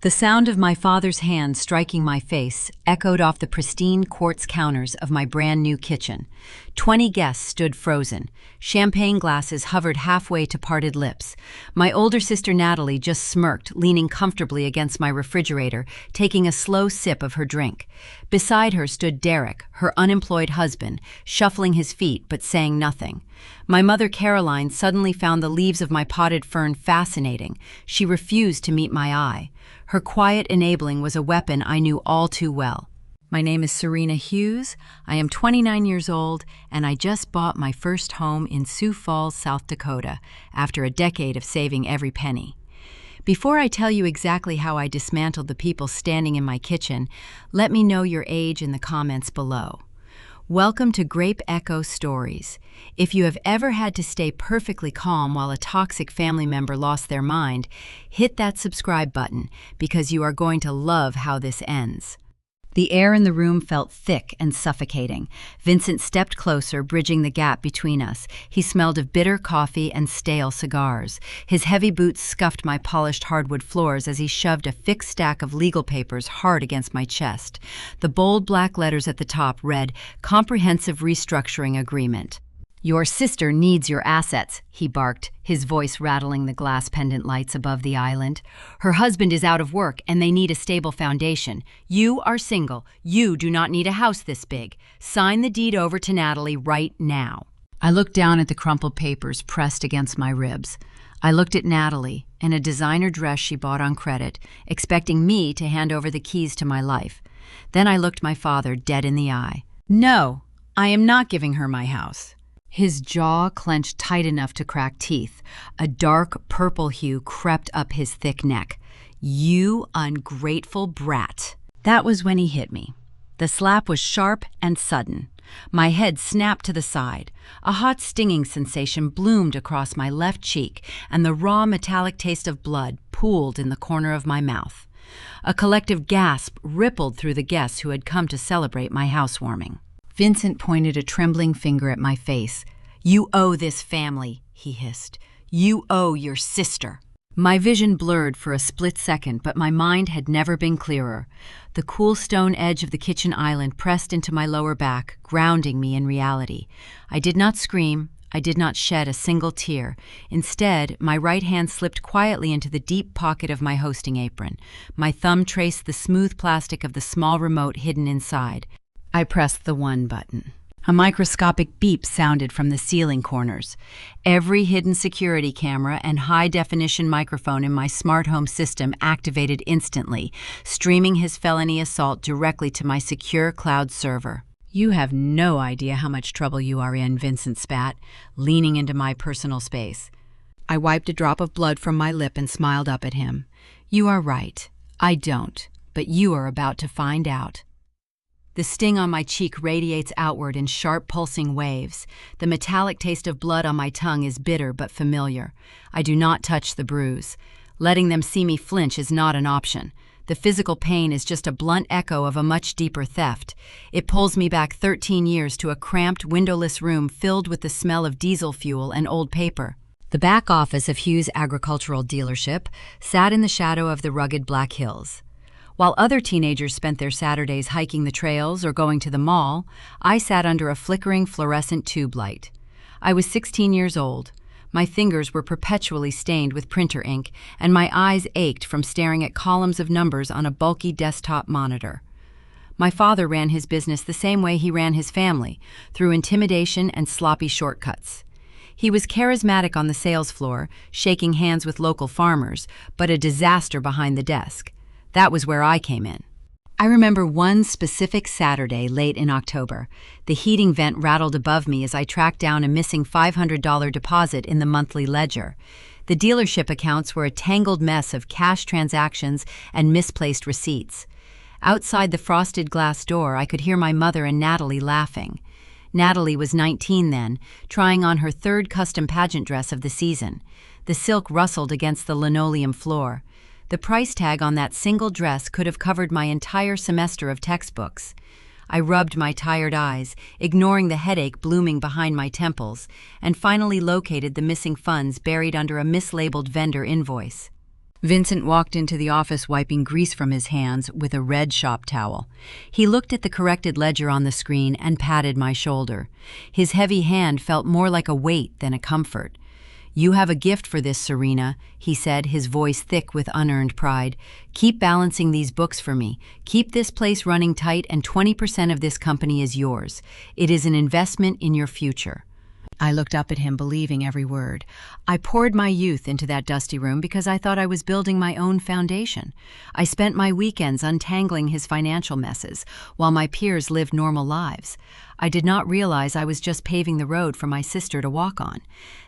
The sound of my father's hand striking my face echoed off the pristine quartz counters of my brand new kitchen. 20 guests stood frozen. Champagne glasses hovered halfway to parted lips. My older sister Natalie just smirked, leaning comfortably against my refrigerator, taking a slow sip of her drink. Beside her stood Derek, her unemployed husband, shuffling his feet but saying nothing. My mother Caroline suddenly found the leaves of my potted fern fascinating. She refused to meet my eye. Her quiet enabling was a weapon I knew all too well. My name is Serena Hughes. I am 29 years old, and I just bought my first home in Sioux Falls, South Dakota, after a decade of saving every penny. Before I tell you exactly how I dismantled the people standing in my kitchen, let me know your age in the comments below. Welcome to Grape Echo Stories. If you have ever had to stay perfectly calm while a toxic family member lost their mind, hit that subscribe button because you are going to love how this ends. The air in the room felt thick and suffocating. Vincent stepped closer, bridging the gap between us. He smelled of bitter coffee and stale cigars. His heavy boots scuffed my polished hardwood floors as he shoved a thick stack of legal papers hard against my chest. The bold black letters at the top read, "Comprehensive Restructuring Agreement." "Your sister needs your assets," he barked, his voice rattling the glass pendant lights above the island. "Her husband is out of work and they need a stable foundation. You are single. You do not need a house this big. Sign the deed over to Natalie right now." I looked down at the crumpled papers pressed against my ribs. I looked at Natalie in a designer dress she bought on credit, expecting me to hand over the keys to my life. Then I looked my father dead in the eye. "No, I am not giving her my house." His jaw clenched tight enough to crack teeth. A dark purple hue crept up his thick neck. "You ungrateful brat." That was when he hit me. The slap was sharp and sudden. My head snapped to the side. A hot stinging sensation bloomed across my left cheek, and the raw metallic taste of blood pooled in the corner of my mouth. A collective gasp rippled through the guests who had come to celebrate my housewarming. Vincent pointed a trembling finger at my face. "You owe this family," he hissed. "You owe your sister." My vision blurred for a split second, but my mind had never been clearer. The cool stone edge of the kitchen island pressed into my lower back, grounding me in reality. I did not scream. I did not shed a single tear. Instead, my right hand slipped quietly into the deep pocket of my hosting apron. My thumb traced the smooth plastic of the small remote hidden inside. I pressed the one button. A microscopic beep sounded from the ceiling corners. Every hidden security camera and high-definition microphone in my smart home system activated instantly, streaming his felony assault directly to my secure cloud server. "You have no idea how much trouble you are in," Vincent spat, leaning into my personal space. I wiped a drop of blood from my lip and smiled up at him. "You are right. I don't. But you are about to find out." The sting on my cheek radiates outward in sharp pulsing waves. The metallic taste of blood on my tongue is bitter but familiar. I do not touch the bruise. Letting them see me flinch is not an option. The physical pain is just a blunt echo of a much deeper theft. It pulls me back 13 years to a cramped, windowless room filled with the smell of diesel fuel and old paper. The back office of Hughes Agricultural Dealership sat in the shadow of the rugged Black Hills. While other teenagers spent their Saturdays hiking the trails or going to the mall, I sat under a flickering fluorescent tube light. I was 16 years old. My fingers were perpetually stained with printer ink, and my eyes ached from staring at columns of numbers on a bulky desktop monitor. My father ran his business the same way he ran his family, through intimidation and sloppy shortcuts. He was charismatic on the sales floor, shaking hands with local farmers, but a disaster behind the desk. That was where I came in. I remember one specific Saturday late in October. The heating vent rattled above me as I tracked down a missing $500 deposit in the monthly ledger. The dealership accounts were a tangled mess of cash transactions and misplaced receipts. Outside the frosted glass door, I could hear my mother and Natalie laughing. Natalie was 19 then, trying on her third custom pageant dress of the season. The silk rustled against the linoleum floor. The price tag on that single dress could have covered my entire semester of textbooks. I rubbed my tired eyes, ignoring the headache blooming behind my temples, and finally located the missing funds buried under a mislabeled vendor invoice. Vincent walked into the office wiping grease from his hands with a red shop towel. He looked at the corrected ledger on the screen and patted my shoulder. His heavy hand felt more like a weight than a comfort. "You have a gift for this, Serena," he said, his voice thick with unearned pride. "Keep balancing these books for me. Keep this place running tight, and 20% of this company is yours. It is an investment in your future." I looked up at him, believing every word. I poured my youth into that dusty room because I thought I was building my own foundation. I spent my weekends untangling his financial messes, while my peers lived normal lives. I did not realize I was just paving the road for my sister to walk on.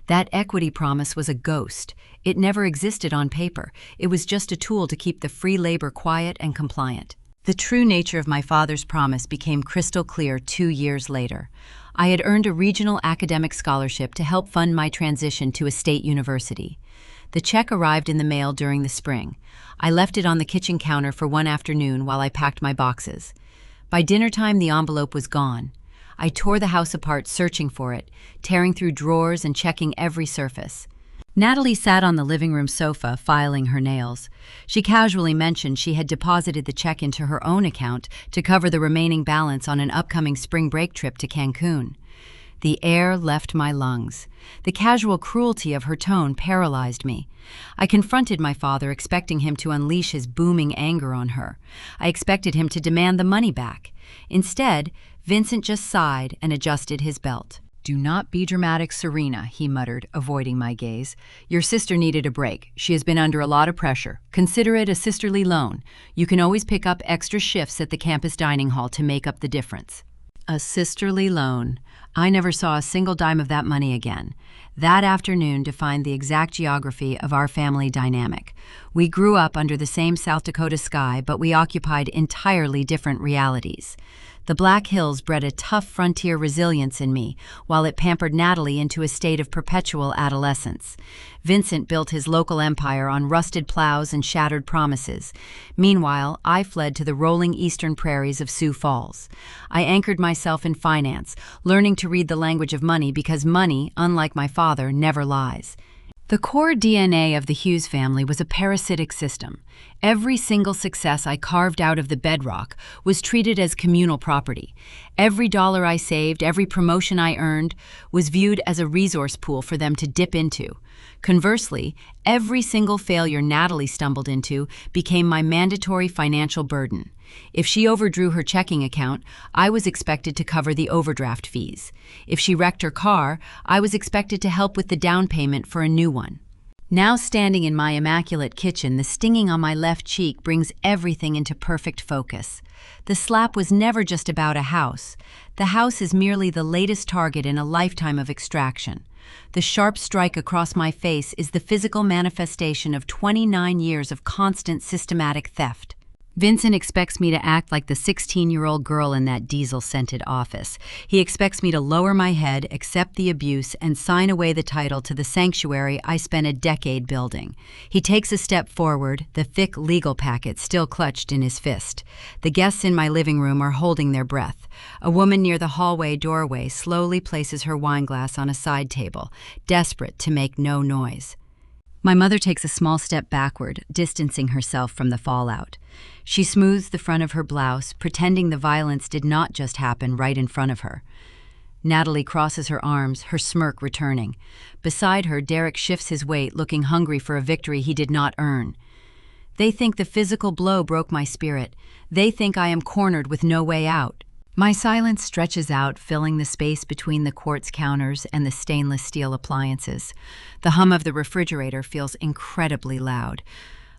That equity promise was a ghost. It never existed on paper. It was just a tool to keep the free labor quiet and compliant. The true nature of my father's promise became crystal clear 2 years later. I had earned a regional academic scholarship to help fund my transition to a state university. The check arrived in the mail during the spring. I left it on the kitchen counter for one afternoon while I packed my boxes. By dinner time, the envelope was gone. I tore the house apart searching for it, tearing through drawers and checking every surface. Natalie sat on the living room sofa, filing her nails. She casually mentioned she had deposited the check into her own account to cover the remaining balance on an upcoming spring break trip to Cancun. The air left my lungs. The casual cruelty of her tone paralyzed me. I confronted my father, expecting him to unleash his booming anger on her. I expected him to demand the money back. Instead, Vincent just sighed and adjusted his belt. "Do not be dramatic, Serena," he muttered, avoiding my gaze. "Your sister needed a break. She has been under a lot of pressure. Consider it a sisterly loan. You can always pick up extra shifts at the campus dining hall to make up the difference." A sisterly loan. I never saw a single dime of that money again. That afternoon defined the exact geography of our family dynamic. We grew up under the same South Dakota sky, but we occupied entirely different realities. The Black Hills bred a tough frontier resilience in me, while it pampered Natalie into a state of perpetual adolescence. Vincent built his local empire on rusted plows and shattered promises. Meanwhile, I fled to the rolling eastern prairies of Sioux Falls. I anchored myself in finance, learning to read the language of money because money, unlike my father, never lies. The core DNA of the Hughes family was a parasitic system. Every single success I carved out of the bedrock was treated as communal property. Every dollar I saved, every promotion I earned, was viewed as a resource pool for them to dip into. Conversely, every single failure Natalie stumbled into became my mandatory financial burden. If she overdrew her checking account, I was expected to cover the overdraft fees. If she wrecked her car, I was expected to help with the down payment for a new one. Now standing in my immaculate kitchen, the stinging on my left cheek brings everything into perfect focus. The slap was never just about a house. The house is merely the latest target in a lifetime of extraction. The sharp strike across my face is the physical manifestation of 29 years of constant systematic theft. Vincent expects me to act like the 16-year-old girl in that diesel-scented office. He expects me to lower my head, accept the abuse, and sign away the title to the sanctuary I spent a decade building. He takes a step forward, the thick legal packet still clutched in his fist. The guests in my living room are holding their breath. A woman near the hallway doorway slowly places her wineglass on a side table, desperate to make no noise. My mother takes a small step backward, distancing herself from the fallout. She smooths the front of her blouse, pretending the violence did not just happen right in front of her. Natalie crosses her arms, her smirk returning. Beside her, Derek shifts his weight, looking hungry for a victory he did not earn. They think the physical blow broke my spirit. They think I am cornered with no way out. My silence stretches out, filling the space between the quartz counters and the stainless steel appliances. The hum of the refrigerator feels incredibly loud.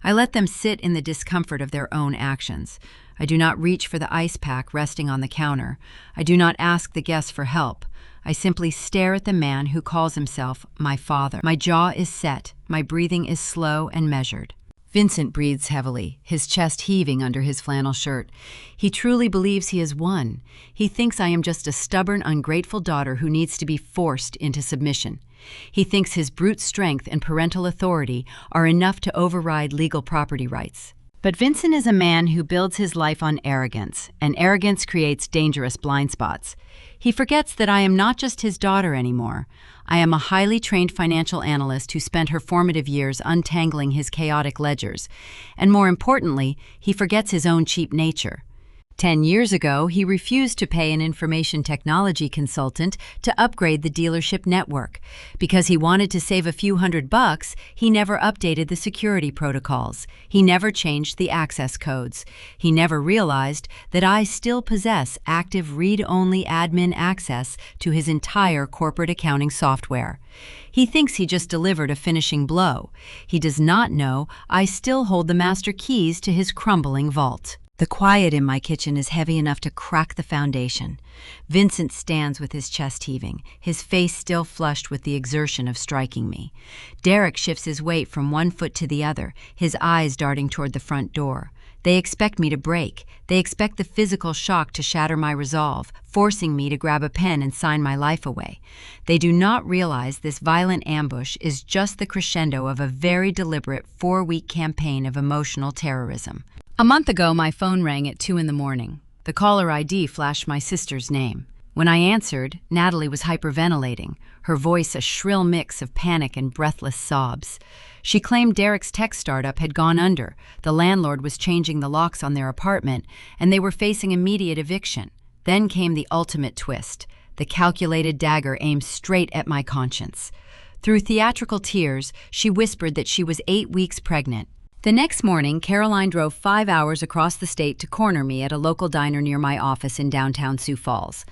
I let them sit in the discomfort of their own actions. I do not reach for the ice pack resting on the counter. I do not ask the guests for help. I simply stare at the man who calls himself my father. My jaw is set. My breathing is slow and measured. Vincent breathes heavily, his chest heaving under his flannel shirt. He truly believes he has won. He thinks I am just a stubborn, ungrateful daughter who needs to be forced into submission. He thinks his brute strength and parental authority are enough to override legal property rights. But Vincent is a man who builds his life on arrogance, and arrogance creates dangerous blind spots. He forgets that I am not just his daughter anymore. I am a highly trained financial analyst who spent her formative years untangling his chaotic ledgers. And more importantly, he forgets his own cheap nature. 10 years ago, he refused to pay an information technology consultant to upgrade the dealership network. Because he wanted to save a few $100, he never updated the security protocols. He never changed the access codes. He never realized that I still possess active read-only admin access to his entire corporate accounting software. He thinks he just delivered a finishing blow. He does not know I still hold the master keys to his crumbling vault. The quiet in my kitchen is heavy enough to crack the foundation. Vincent stands with his chest heaving, his face still flushed with the exertion of striking me. Derek shifts his weight from one foot to the other, his eyes darting toward the front door. They expect me to break. They expect the physical shock to shatter my resolve, forcing me to grab a pen and sign my life away. They do not realize this violent ambush is just the crescendo of a very deliberate 4-week campaign of emotional terrorism. A month ago, my phone rang at 2 a.m. The caller ID flashed my sister's name. When I answered, Natalie was hyperventilating, her voice a shrill mix of panic and breathless sobs. She claimed Derek's tech startup had gone under, the landlord was changing the locks on their apartment, and they were facing immediate eviction. Then came the ultimate twist, the calculated dagger aimed straight at my conscience. Through theatrical tears, she whispered that she was 8 weeks pregnant. The next morning, Caroline drove 5 hours across the state to corner me at a local diner near my office in downtown Sioux Falls.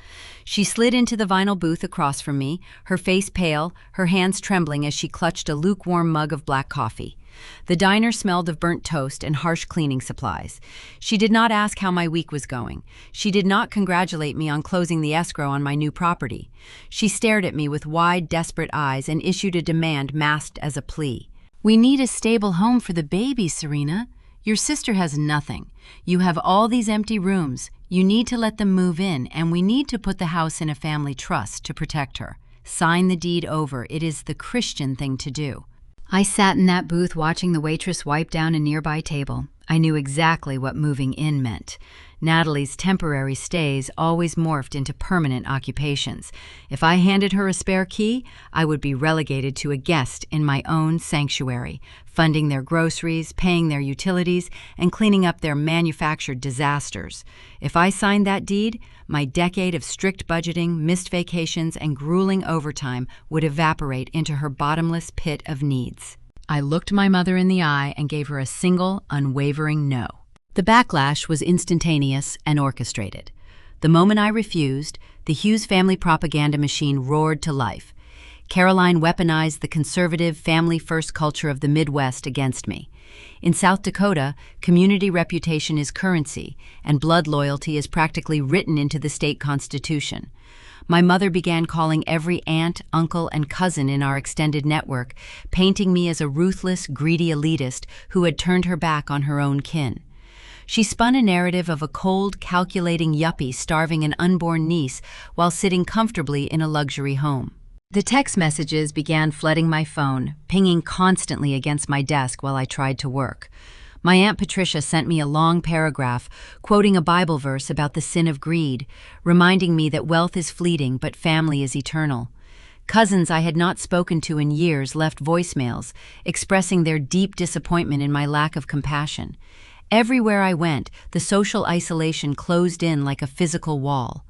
She slid into the vinyl booth across from me, her face pale, her hands trembling as she clutched a lukewarm mug of black coffee. The diner smelled of burnt toast and harsh cleaning supplies. She did not ask how my week was going. She did not congratulate me on closing the escrow on my new property. She stared at me with wide, desperate eyes and issued a demand masked as a plea. "We need a stable home for the baby, Serena. Your sister has nothing. You have all these empty rooms. You need to let them move in, and we need to put the house in a family trust to protect her. Sign the deed over. It is the Christian thing to do." I sat in that booth watching the waitress wipe down a nearby table. I knew exactly what moving in meant. Natalie's temporary stays always morphed into permanent occupations. If I handed her a spare key, I would be relegated to a guest in my own sanctuary, funding their groceries, paying their utilities, and cleaning up their manufactured disasters. If I signed that deed, my decade of strict budgeting, missed vacations, and grueling overtime would evaporate into her bottomless pit of needs. I looked my mother in the eye and gave her a single, unwavering no. The backlash was instantaneous and orchestrated. The moment I refused, the Hughes family propaganda machine roared to life. Caroline weaponized the conservative, family-first culture of the Midwest against me. In South Dakota, community reputation is currency, and blood loyalty is practically written into the state constitution. My mother began calling every aunt, uncle, and cousin in our extended network, painting me as a ruthless, greedy elitist who had turned her back on her own kin. She spun a narrative of a cold, calculating yuppie starving an unborn niece while sitting comfortably in a luxury home. The text messages began flooding my phone, pinging constantly against my desk while I tried to work. My Aunt Patricia sent me a long paragraph, quoting a Bible verse about the sin of greed, reminding me that wealth is fleeting but family is eternal. Cousins I had not spoken to in years left voicemails, expressing their deep disappointment in my lack of compassion. Everywhere I went, the social isolation closed in like a physical wall.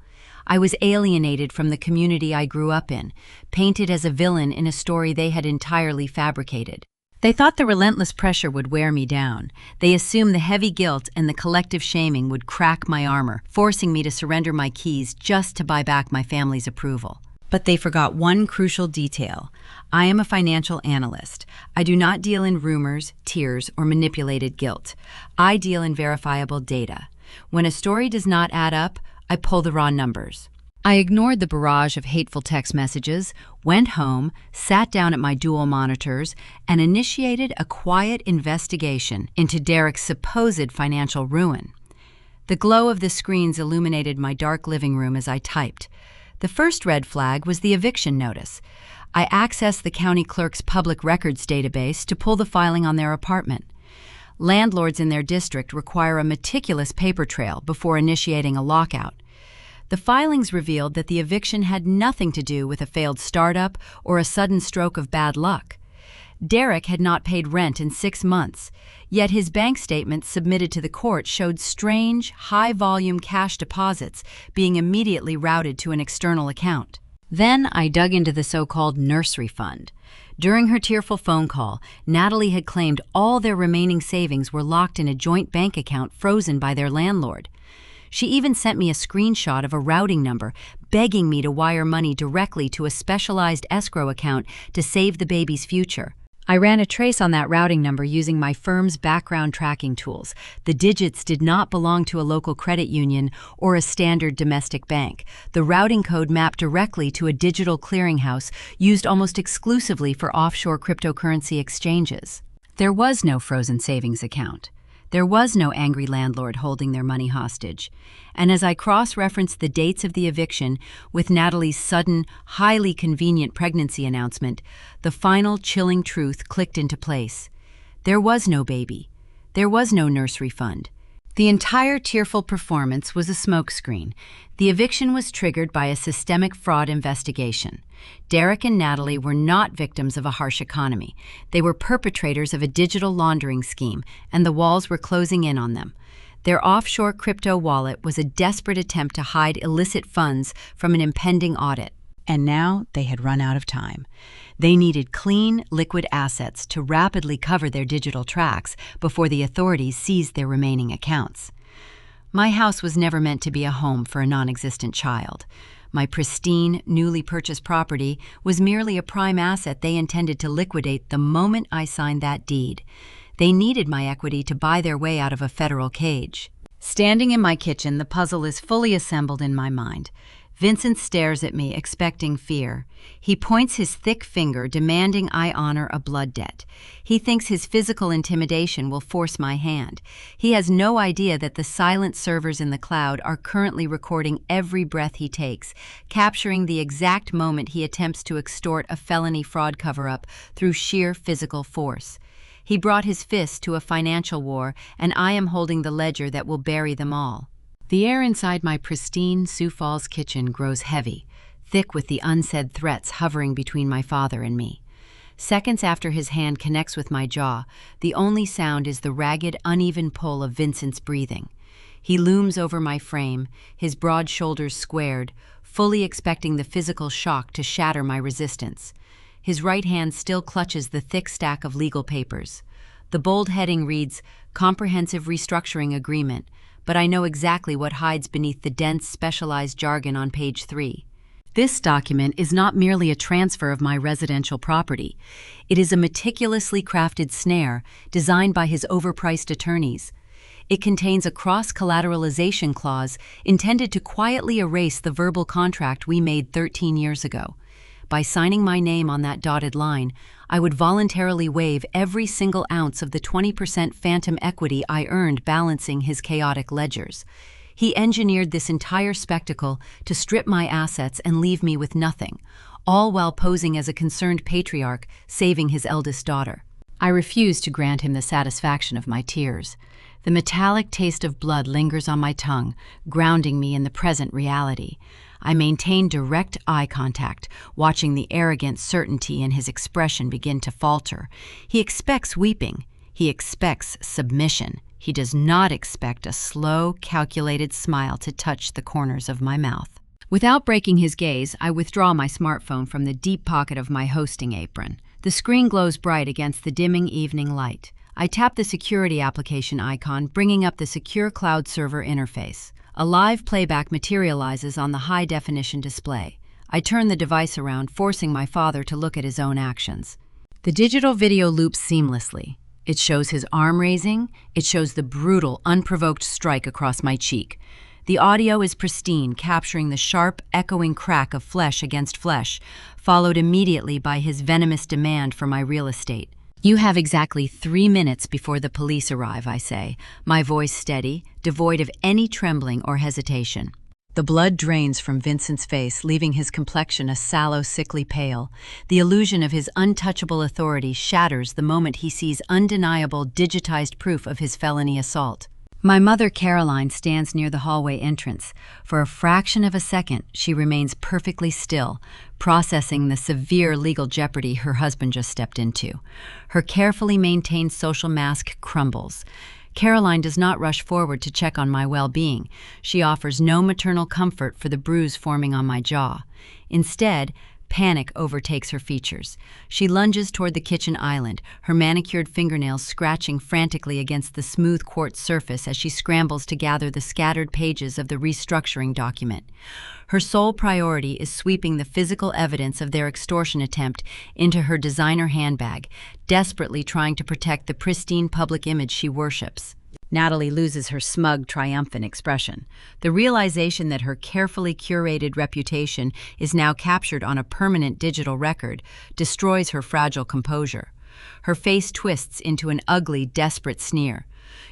I was alienated from the community I grew up in, painted as a villain in a story they had entirely fabricated. They thought the relentless pressure would wear me down. They assumed the heavy guilt and the collective shaming would crack my armor, forcing me to surrender my keys just to buy back my family's approval. But they forgot one crucial detail. I am a financial analyst. I do not deal in rumors, tears, or manipulated guilt. I deal in verifiable data. When a story does not add up, I pull the raw numbers. I ignored the barrage of hateful text messages, went home, sat down at my dual monitors, and initiated a quiet investigation into Derek's supposed financial ruin. The glow of the screens illuminated my dark living room as I typed. The first red flag was the eviction notice. I accessed the county clerk's public records database to pull the filing on their apartment. Landlords in their district require a meticulous paper trail before initiating a lockout. The filings revealed that the eviction had nothing to do with a failed startup or a sudden stroke of bad luck. Derek had not paid rent in 6 months, yet his bank statements submitted to the court showed strange, high-volume cash deposits being immediately routed to an external account. Then I dug into the so-called nursery fund. During her tearful phone call, Natalie had claimed all their remaining savings were locked in a joint bank account frozen by their landlord. She even sent me a screenshot of a routing number, begging me to wire money directly to a specialized escrow account to save the baby's future. I ran a trace on that routing number using my firm's background tracking tools. The digits did not belong to a local credit union or a standard domestic bank. The routing code mapped directly to a digital clearinghouse used almost exclusively for offshore cryptocurrency exchanges. There was no frozen savings account. There was no angry landlord holding their money hostage. And as I cross-referenced the dates of the eviction with Natalie's sudden, highly convenient pregnancy announcement, the final chilling truth clicked into place. There was no baby. There was no nursery fund. The entire tearful performance was a smokescreen. The eviction was triggered by a systemic fraud investigation. Derek and Natalie were not victims of a harsh economy. They were perpetrators of a digital laundering scheme, and the walls were closing in on them. Their offshore crypto wallet was a desperate attempt to hide illicit funds from an impending audit. And now they had run out of time. They needed clean, liquid assets to rapidly cover their digital tracks before the authorities seized their remaining accounts. My house was never meant to be a home for a non-existent child. My pristine, newly purchased property was merely a prime asset they intended to liquidate the moment I signed that deed. They needed my equity to buy their way out of a federal cage. Standing in my kitchen, the puzzle is fully assembled in my mind. Vincent stares at me, expecting fear. He points his thick finger, demanding I honor a blood debt. He thinks his physical intimidation will force my hand. He has no idea that the silent servers in the cloud are currently recording every breath he takes, capturing the exact moment he attempts to extort a felony fraud cover-up through sheer physical force. He brought his fist to a financial war, and I am holding the ledger that will bury them all. The air inside my pristine Sioux Falls kitchen grows heavy, thick with the unsaid threats hovering between my father and me. Seconds after his hand connects with my jaw, the only sound is the ragged, uneven pull of Vincent's breathing. He looms over my frame, his broad shoulders squared, fully expecting the physical shock to shatter my resistance. His right hand still clutches the thick stack of legal papers. The bold heading reads, "Comprehensive Restructuring Agreement," but I know exactly what hides beneath the dense, specialized jargon on page 3. This document is not merely a transfer of my residential property. It is a meticulously crafted snare designed by his overpriced attorneys. It contains a cross-collateralization clause intended to quietly erase the verbal contract we made 13 years ago. By signing my name on that dotted line, I would voluntarily waive every single ounce of the 20% phantom equity I earned balancing his chaotic ledgers. He engineered this entire spectacle to strip my assets and leave me with nothing, all while posing as a concerned patriarch saving his eldest daughter. I refuse to grant him the satisfaction of my tears. The metallic taste of blood lingers on my tongue, grounding me in the present reality. I maintain direct eye contact, watching the arrogant certainty in his expression begin to falter. He expects weeping. He expects submission. He does not expect a slow, calculated smile to touch the corners of my mouth. Without breaking his gaze, I withdraw my smartphone from the deep pocket of my hosting apron. The screen glows bright against the dimming evening light. I tap the security application icon, bringing up the secure cloud server interface. A live playback materializes on the high-definition display. I turn the device around, forcing my father to look at his own actions. The digital video loops seamlessly. It shows his arm raising. It shows the brutal, unprovoked strike across my cheek. The audio is pristine, capturing the sharp, echoing crack of flesh against flesh, followed immediately by his venomous demand for my real estate. "You have exactly 3 minutes before the police arrive," I say, my voice steady, devoid of any trembling or hesitation. The blood drains from Vincent's face, leaving his complexion a sallow, sickly pale. The illusion of his untouchable authority shatters the moment he sees undeniable, digitized proof of his felony assault. My mother, Caroline, stands near the hallway entrance. For a fraction of a second, she remains perfectly still, processing the severe legal jeopardy her husband just stepped into. Her carefully maintained social mask crumbles. Caroline does not rush forward to check on my well-being. She offers no maternal comfort for the bruise forming on my jaw. Instead, panic overtakes her features. She lunges toward the kitchen island, her manicured fingernails scratching frantically against the smooth quartz surface as she scrambles to gather the scattered pages of the restructuring document. Her sole priority is sweeping the physical evidence of their extortion attempt into her designer handbag, desperately trying to protect the pristine public image she worships. Natalie loses her smug, triumphant expression. The realization that her carefully curated reputation is now captured on a permanent digital record destroys her fragile composure. Her face twists into an ugly, desperate sneer.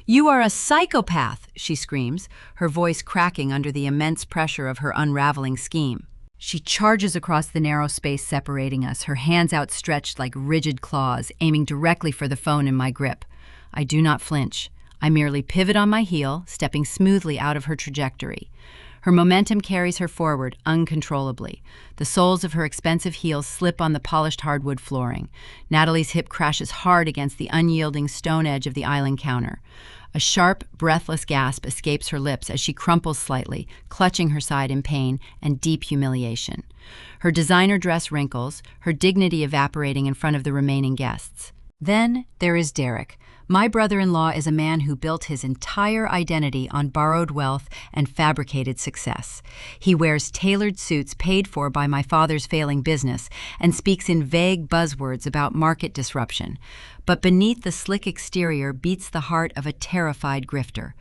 "You are a psychopath!" she screams, her voice cracking under the immense pressure of her unraveling scheme. She charges across the narrow space separating us, her hands outstretched like rigid claws, aiming directly for the phone in my grip. I do not flinch. I merely pivot on my heel, stepping smoothly out of her trajectory. Her momentum carries her forward uncontrollably. The soles of her expensive heels slip on the polished hardwood flooring. Natalie's hip crashes hard against the unyielding stone edge of the island counter. A sharp, breathless gasp escapes her lips as she crumples slightly, clutching her side in pain and deep humiliation. Her designer dress wrinkles, her dignity evaporating in front of the remaining guests. Then there is Derek. My brother-in-law is a man who built his entire identity on borrowed wealth and fabricated success. He wears tailored suits paid for by my father's failing business and speaks in vague buzzwords about market disruption. But beneath the slick exterior beats the heart of a terrified grifter.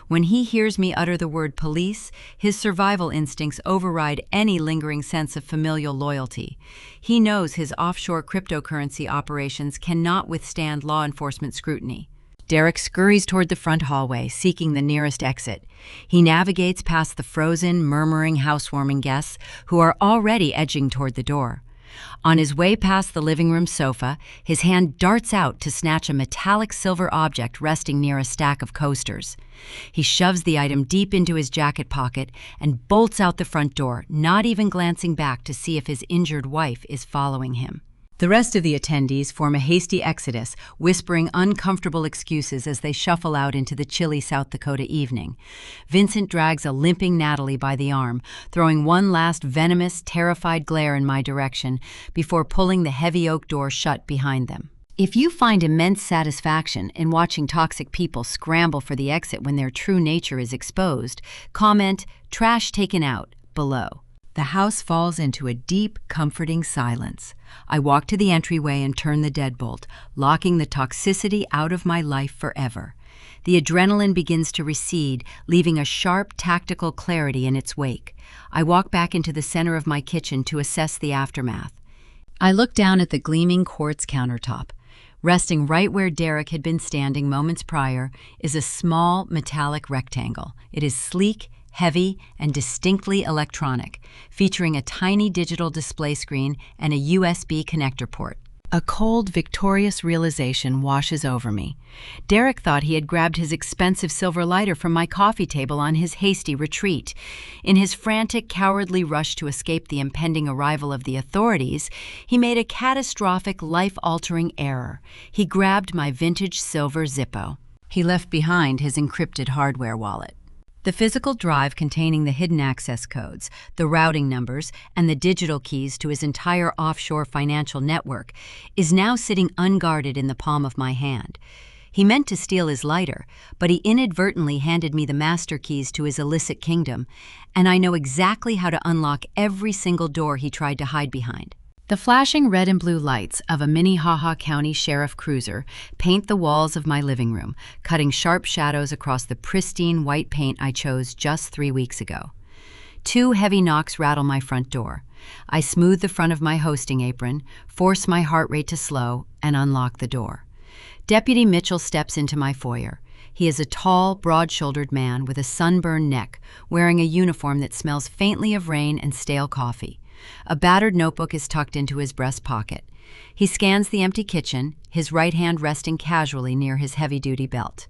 When he hears me utter the word police, his survival instincts override any lingering sense of familial loyalty. He knows his offshore cryptocurrency operations cannot withstand law enforcement scrutiny. Derek scurries toward the front hallway, seeking the nearest exit. He navigates past the frozen, murmuring, housewarming guests who are already edging toward the door. On his way past the living room sofa, his hand darts out to snatch a metallic silver object resting near a stack of coasters. He shoves the item deep into his jacket pocket and bolts out the front door, not even glancing back to see if his injured wife is following him. The rest of the attendees form a hasty exodus, whispering uncomfortable excuses as they shuffle out into the chilly South Dakota evening. Vincent drags a limping Natalie by the arm, throwing one last venomous, terrified glare in my direction before pulling the heavy oak door shut behind them. If you find immense satisfaction in watching toxic people scramble for the exit when their true nature is exposed, comment "trash taken out" below. The house falls into a deep, comforting silence. I walk to the entryway and turn the deadbolt, locking the toxicity out of my life forever. The adrenaline begins to recede, leaving a sharp, tactical clarity in its wake. I walk back into the center of my kitchen to assess the aftermath. I look down at the gleaming quartz countertop. Resting right where Derek had been standing moments prior is a small, metallic rectangle. It is sleek, heavy, and distinctly electronic, featuring a tiny digital display screen and a USB connector port. A cold, victorious realization washes over me. Derek thought he had grabbed his expensive silver lighter from my coffee table on his hasty retreat. In his frantic, cowardly rush to escape the impending arrival of the authorities, he made a catastrophic, life-altering error. He grabbed my vintage silver Zippo. He left behind his encrypted hardware wallet. The physical drive containing the hidden access codes, the routing numbers, and the digital keys to his entire offshore financial network is now sitting unguarded in the palm of my hand. He meant to steal his lighter, but he inadvertently handed me the master keys to his illicit kingdom, and I know exactly how to unlock every single door he tried to hide behind. The flashing red and blue lights of a Minnehaha County Sheriff cruiser paint the walls of my living room, cutting sharp shadows across the pristine white paint I chose just 3 weeks ago. 2 heavy knocks rattle my front door. I smooth the front of my hosting apron, force my heart rate to slow, and unlock the door. Deputy Mitchell steps into my foyer. He is a tall, broad-shouldered man with a sunburned neck, wearing a uniform that smells faintly of rain and stale coffee. A battered notebook is tucked into his breast pocket. He scans the empty kitchen, his right hand resting casually near his heavy-duty belt.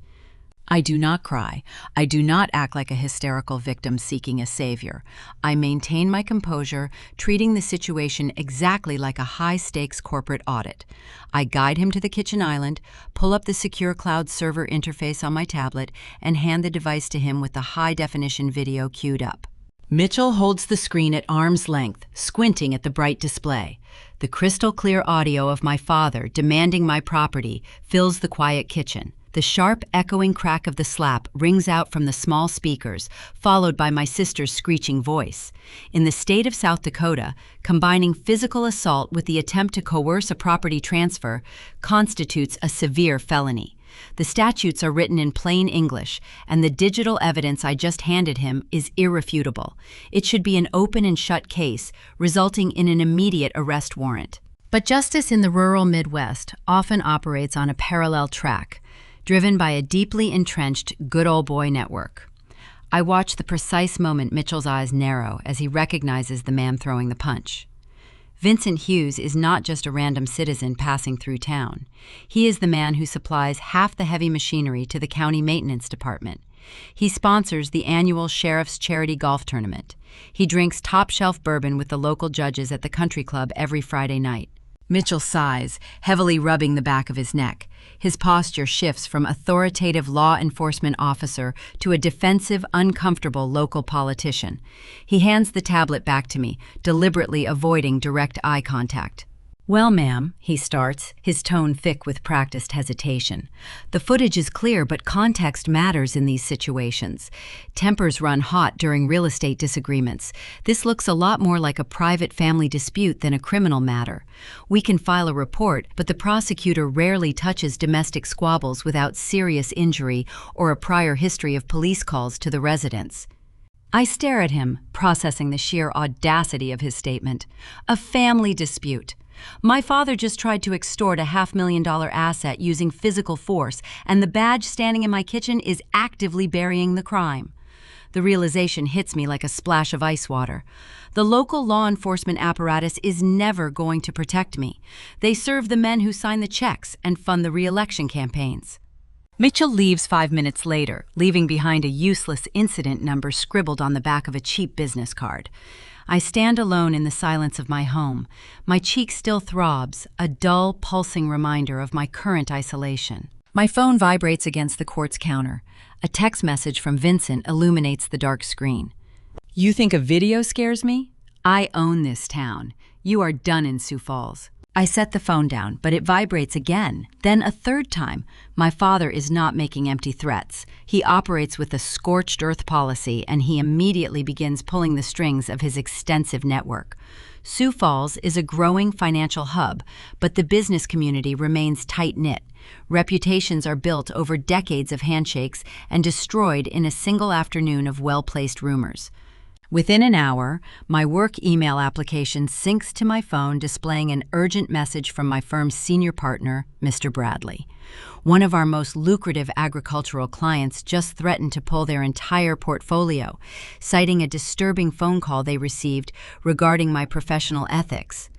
I do not cry. I do not act like a hysterical victim seeking a savior. I maintain my composure, treating the situation exactly like a high-stakes corporate audit. I guide him to the kitchen island, pull up the secure cloud server interface on my tablet, and hand the device to him with the high-definition video queued up. Mitchell holds the screen at arm's length, squinting at the bright display. The crystal-clear audio of my father demanding my property fills the quiet kitchen. The sharp, echoing crack of the slap rings out from the small speakers, followed by my sister's screeching voice. In the state of South Dakota, combining physical assault with the attempt to coerce a property transfer constitutes a severe felony. The statutes are written in plain English, and the digital evidence I just handed him is irrefutable. It should be an open and shut case, resulting in an immediate arrest warrant. But justice in the rural Midwest often operates on a parallel track, driven by a deeply entrenched good old boy network. I watch the precise moment Mitchell's eyes narrow as he recognizes the man throwing the punch. Vincent Hughes is not just a random citizen passing through town. He is the man who supplies half the heavy machinery to the county maintenance department. He sponsors the annual Sheriff's Charity Golf Tournament. He drinks top-shelf bourbon with the local judges at the country club every Friday night. Mitchell sighs, heavily rubbing the back of his neck. His posture shifts from authoritative law enforcement officer to a defensive, uncomfortable local politician. He hands the tablet back to me, deliberately avoiding direct eye contact. "Well, ma'am," he starts, his tone thick with practiced hesitation. "The footage is clear, but context matters in these situations. Tempers run hot during real estate disagreements. This looks a lot more like a private family dispute than a criminal matter. We can file a report, but the prosecutor rarely touches domestic squabbles without serious injury or a prior history of police calls to the residents." I stare at him, processing the sheer audacity of his statement. A family dispute. My father just tried to extort a $500,000 asset using physical force, and the badge standing in my kitchen is actively burying the crime. The realization hits me like a splash of ice water. The local law enforcement apparatus is never going to protect me. They serve the men who sign the checks and fund the re-election campaigns. Mitchell leaves 5 minutes later, leaving behind a useless incident number scribbled on the back of a cheap business card. I stand alone in the silence of my home. My cheek still throbs, a dull, pulsing reminder of my current isolation. My phone vibrates against the court's counter. A text message from Vincent illuminates the dark screen. "You think a video scares me? I own this town. You are done in Sioux Falls." I set the phone down, but it vibrates again, then a third time. My father is not making empty threats. He operates with a scorched earth policy, and he immediately begins pulling the strings of his extensive network. Sioux Falls is a growing financial hub, but the business community remains tight-knit. Reputations are built over decades of handshakes and destroyed in a single afternoon of well-placed rumors. Within an hour, my work email application syncs to my phone, displaying an urgent message from my firm's senior partner, Mr. Bradley. One of our most lucrative agricultural clients just threatened to pull their entire portfolio, citing a disturbing phone call they received regarding my professional ethics.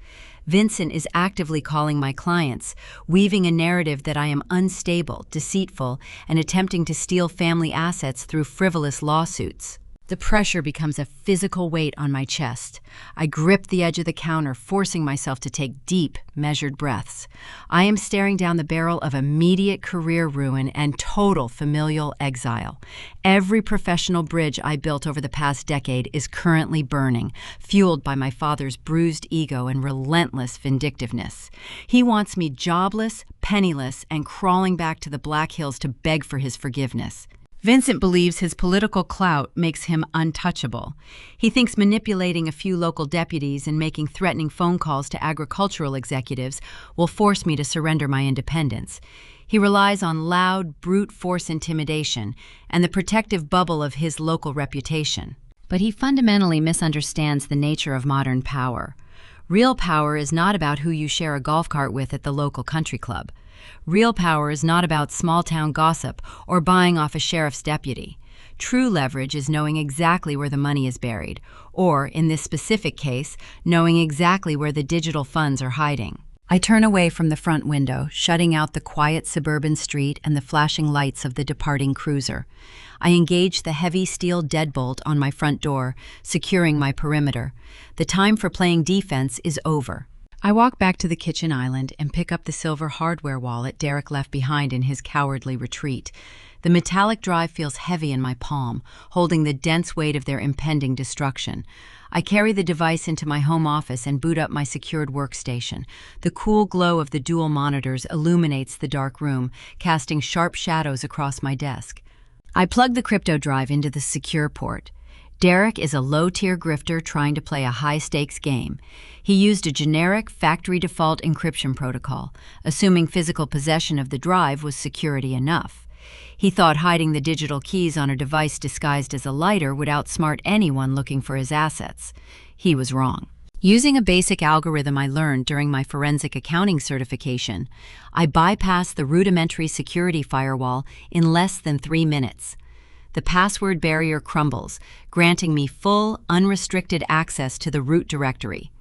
Vincent is actively calling my clients, weaving a narrative that I am unstable, deceitful, and attempting to steal family assets through frivolous lawsuits. The pressure becomes a physical weight on my chest. I grip the edge of the counter, forcing myself to take deep, measured breaths. I am staring down the barrel of immediate career ruin and total familial exile. Every professional bridge I built over the past decade is currently burning, fueled by my father's bruised ego and relentless vindictiveness. He wants me jobless, penniless, and crawling back to the Black Hills to beg for his forgiveness. Vincent believes his political clout makes him untouchable. He thinks manipulating a few local deputies and making threatening phone calls to agricultural executives will force me to surrender my independence. He relies on loud, brute force intimidation and the protective bubble of his local reputation. But he fundamentally misunderstands the nature of modern power. Real power is not about who you share a golf cart with at the local country club. Real power is not about small-town gossip or buying off a sheriff's deputy. True leverage is knowing exactly where the money is buried, or, in this specific case, knowing exactly where the digital funds are hiding. I turn away from the front window, shutting out the quiet suburban street and the flashing lights of the departing cruiser. I engage the heavy steel deadbolt on my front door, securing my perimeter. The time for playing defense is over. I walk back to the kitchen island and pick up the silver hardware wallet Derek left behind in his cowardly retreat. The metallic drive feels heavy in my palm, holding the dense weight of their impending destruction. I carry the device into my home office and boot up my secured workstation. The cool glow of the dual monitors illuminates the dark room, casting sharp shadows across my desk. I plug the crypto drive into the secure port. Derek is a low-tier grifter trying to play a high-stakes game. He used a generic factory default encryption protocol, assuming physical possession of the drive was security enough. He thought hiding the digital keys on a device disguised as a lighter would outsmart anyone looking for his assets. He was wrong. Using a basic algorithm I learned during my forensic accounting certification, I bypassed the rudimentary security firewall in less than 3 minutes. The password barrier crumbles, granting me full, unrestricted access to the root directory.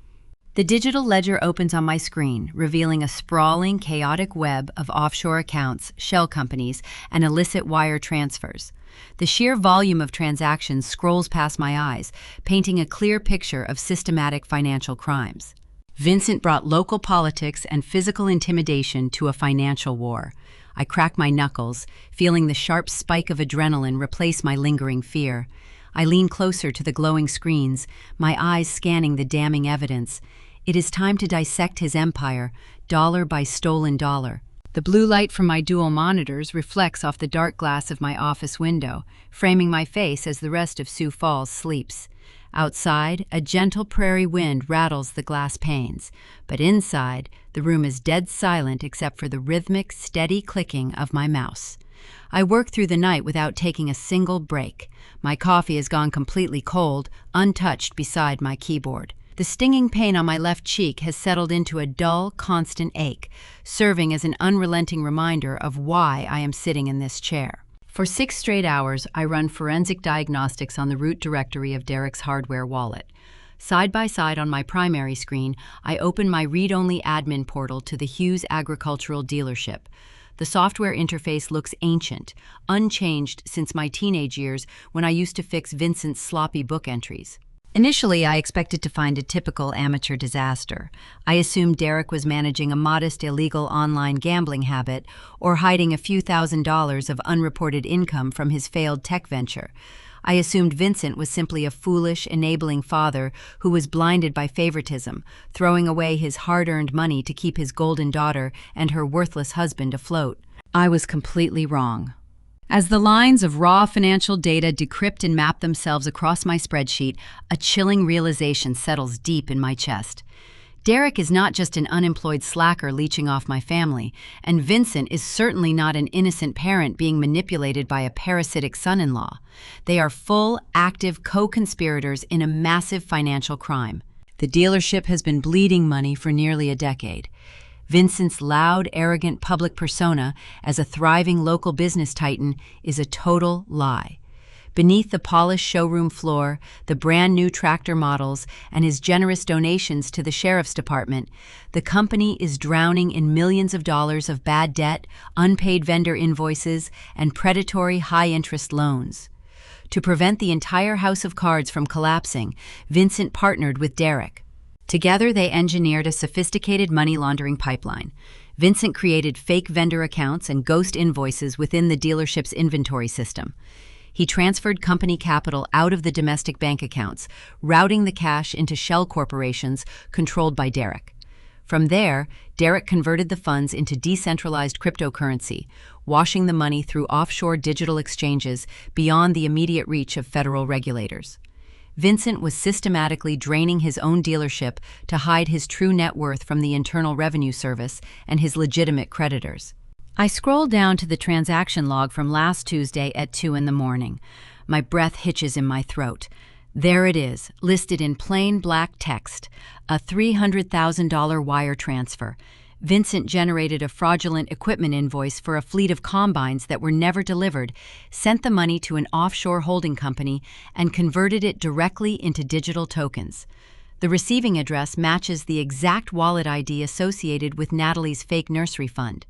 The digital ledger opens on my screen, revealing a sprawling, chaotic web of offshore accounts, shell companies, and illicit wire transfers. The sheer volume of transactions scrolls past my eyes, painting a clear picture of systematic financial crimes. Vincent brought local politics and physical intimidation to a financial war. I crack my knuckles, feeling the sharp spike of adrenaline replace my lingering fear. I lean closer to the glowing screens, my eyes scanning the damning evidence. It is time to dissect his empire, dollar by stolen dollar. The blue light from my dual monitors reflects off the dark glass of my office window, framing my face as the rest of Sioux Falls sleeps. Outside, a gentle prairie wind rattles the glass panes, but inside, the room is dead silent except for the rhythmic, steady clicking of my mouse. I work through the night without taking a single break. My coffee has gone completely cold, untouched beside my keyboard. The stinging pain on my left cheek has settled into a dull, constant ache, serving as an unrelenting reminder of why I am sitting in this chair. For 6 straight hours, I run forensic diagnostics on the root directory of Derek's hardware wallet. Side by side on my primary screen, I open my read-only admin portal to the Hughes Agricultural Dealership. The software interface looks ancient, unchanged since my teenage years when I used to fix Vincent's sloppy book entries. Initially, I expected to find a typical amateur disaster. I assumed Derek was managing a modest illegal online gambling habit or hiding a few $1,000s of unreported income from his failed tech venture. I assumed Vincent was simply a foolish, enabling father who was blinded by favoritism, throwing away his hard-earned money to keep his golden daughter and her worthless husband afloat. I was completely wrong. As the lines of raw financial data decrypt and map themselves across my spreadsheet, a chilling realization settles deep in my chest. Derek is not just an unemployed slacker leeching off my family, and Vincent is certainly not an innocent parent being manipulated by a parasitic son-in-law. They are full, active co-conspirators in a massive financial crime. The dealership has been bleeding money for nearly a decade. Vincent's loud, arrogant public persona as a thriving local business titan is a total lie. Beneath the polished showroom floor, the brand-new tractor models, and his generous donations to the sheriff's department, the company is drowning in millions of dollars of bad debt, unpaid vendor invoices, and predatory high-interest loans. To prevent the entire house of cards from collapsing, Vincent partnered with Derek. Together, they engineered a sophisticated money laundering pipeline. Vincent created fake vendor accounts and ghost invoices within the dealership's inventory system. He transferred company capital out of the domestic bank accounts, routing the cash into shell corporations controlled by Derek. From there, Derek converted the funds into decentralized cryptocurrency, washing the money through offshore digital exchanges beyond the immediate reach of federal regulators. Vincent was systematically draining his own dealership to hide his true net worth from the Internal Revenue Service and his legitimate creditors. I scroll down to the transaction log from last Tuesday at 2 in the morning. My breath hitches in my throat. There it is, listed in plain black text, a $300,000 wire transfer. Vincent generated a fraudulent equipment invoice for a fleet of combines that were never delivered, sent the money to an offshore holding company, and converted it directly into digital tokens. The receiving address matches the exact wallet ID associated with Natalie's fake nursery fund.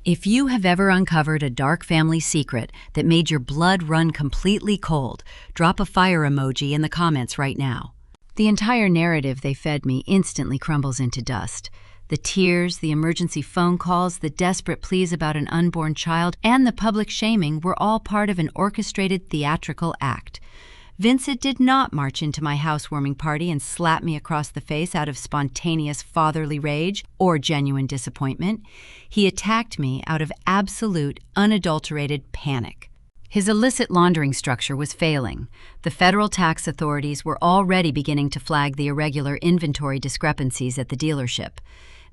If you have ever uncovered a dark family secret that made your blood run completely cold, drop a fire emoji in the comments right now. The entire narrative they fed me instantly crumbles into dust. The tears, the emergency phone calls, the desperate pleas about an unborn child, and the public shaming were all part of an orchestrated theatrical act. Vincent did not march into my housewarming party and slap me across the face out of spontaneous fatherly rage or genuine disappointment. He attacked me out of absolute, unadulterated panic. His illicit laundering structure was failing. The federal tax authorities were already beginning to flag the irregular inventory discrepancies at the dealership.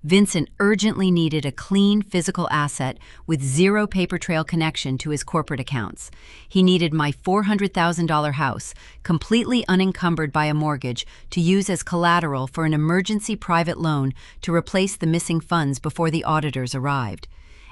Vincent urgently needed a clean physical asset with zero paper trail connection to his corporate accounts. He needed my $400,000 house, completely unencumbered by a mortgage, to use as collateral for an emergency private loan to replace the missing funds before the auditors arrived.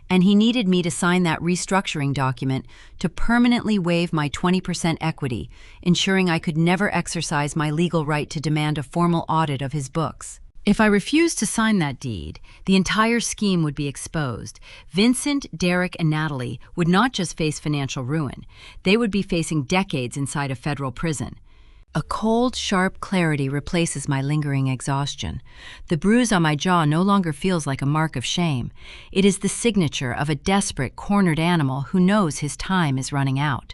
And he needed me to sign that restructuring document to permanently waive my 20% equity, ensuring I could never exercise my legal right to demand a formal audit of his books. If I refused to sign that deed, the entire scheme would be exposed. Vincent, Derek, and Natalie would not just face financial ruin. They would be facing decades inside a federal prison. A cold, sharp clarity replaces my lingering exhaustion. The bruise on my jaw no longer feels like a mark of shame. It is the signature of a desperate, cornered animal who knows his time is running out.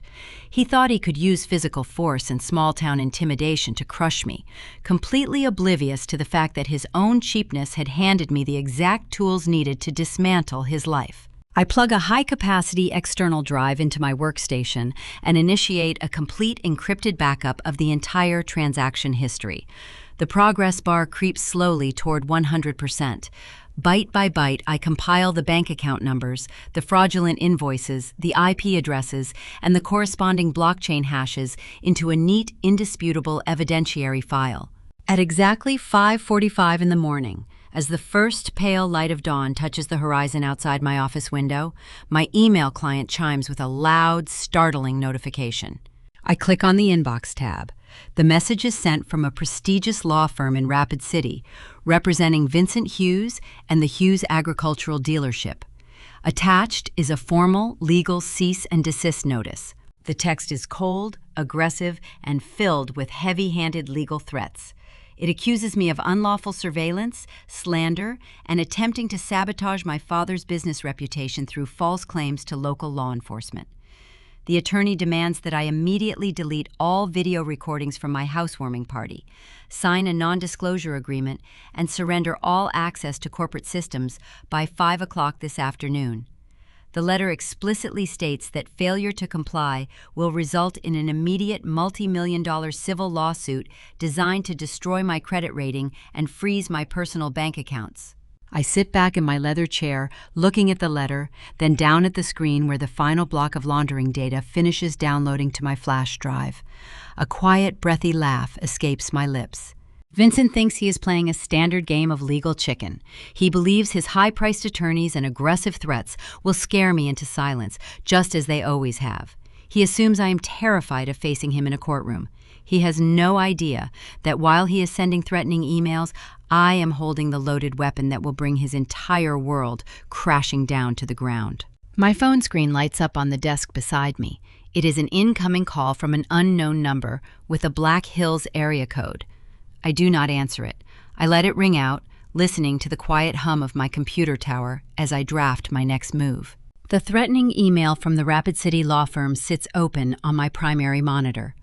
He thought he could use physical force and small-town intimidation to crush me, completely oblivious to the fact that his own cheapness had handed me the exact tools needed to dismantle his life. I plug a high-capacity external drive into my workstation and initiate a complete encrypted backup of the entire transaction history. The progress bar creeps slowly toward 100%. Byte by byte, I compile the bank account numbers, the fraudulent invoices, the IP addresses, and the corresponding blockchain hashes into a neat, indisputable evidentiary file. At exactly 5:45 in the morning, as the first pale light of dawn touches the horizon outside my office window, my email client chimes with a loud, startling notification. I click on the Inbox tab. The message is sent from a prestigious law firm in Rapid City, representing Vincent Hughes and the Hughes Agricultural Dealership. Attached is a formal, legal cease and desist notice. The text is cold, aggressive, and filled with heavy-handed legal threats. It accuses me of unlawful surveillance, slander, and attempting to sabotage my father's business reputation through false claims to local law enforcement. The attorney demands that I immediately delete all video recordings from my housewarming party, sign a non-disclosure agreement, and surrender all access to corporate systems by 5 o'clock this afternoon. The letter explicitly states that failure to comply will result in an immediate multi-million-dollar civil lawsuit designed to destroy my credit rating and freeze my personal bank accounts. I sit back in my leather chair, looking at the letter, then down at the screen where the final block of laundering data finishes downloading to my flash drive. A quiet, breathy laugh escapes my lips. Vincent thinks he is playing a standard game of legal chicken. He believes his high-priced attorneys and aggressive threats will scare me into silence, just as they always have. He assumes I am terrified of facing him in a courtroom. He has no idea that while he is sending threatening emails, I am holding the loaded weapon that will bring his entire world crashing down to the ground. My phone screen lights up on the desk beside me. It is an incoming call from an unknown number with a Black Hills area code. I do not answer it. I let it ring out, listening to the quiet hum of my computer tower as I draft my next move. The threatening email from the Rapid City law firm sits open on my primary monitor.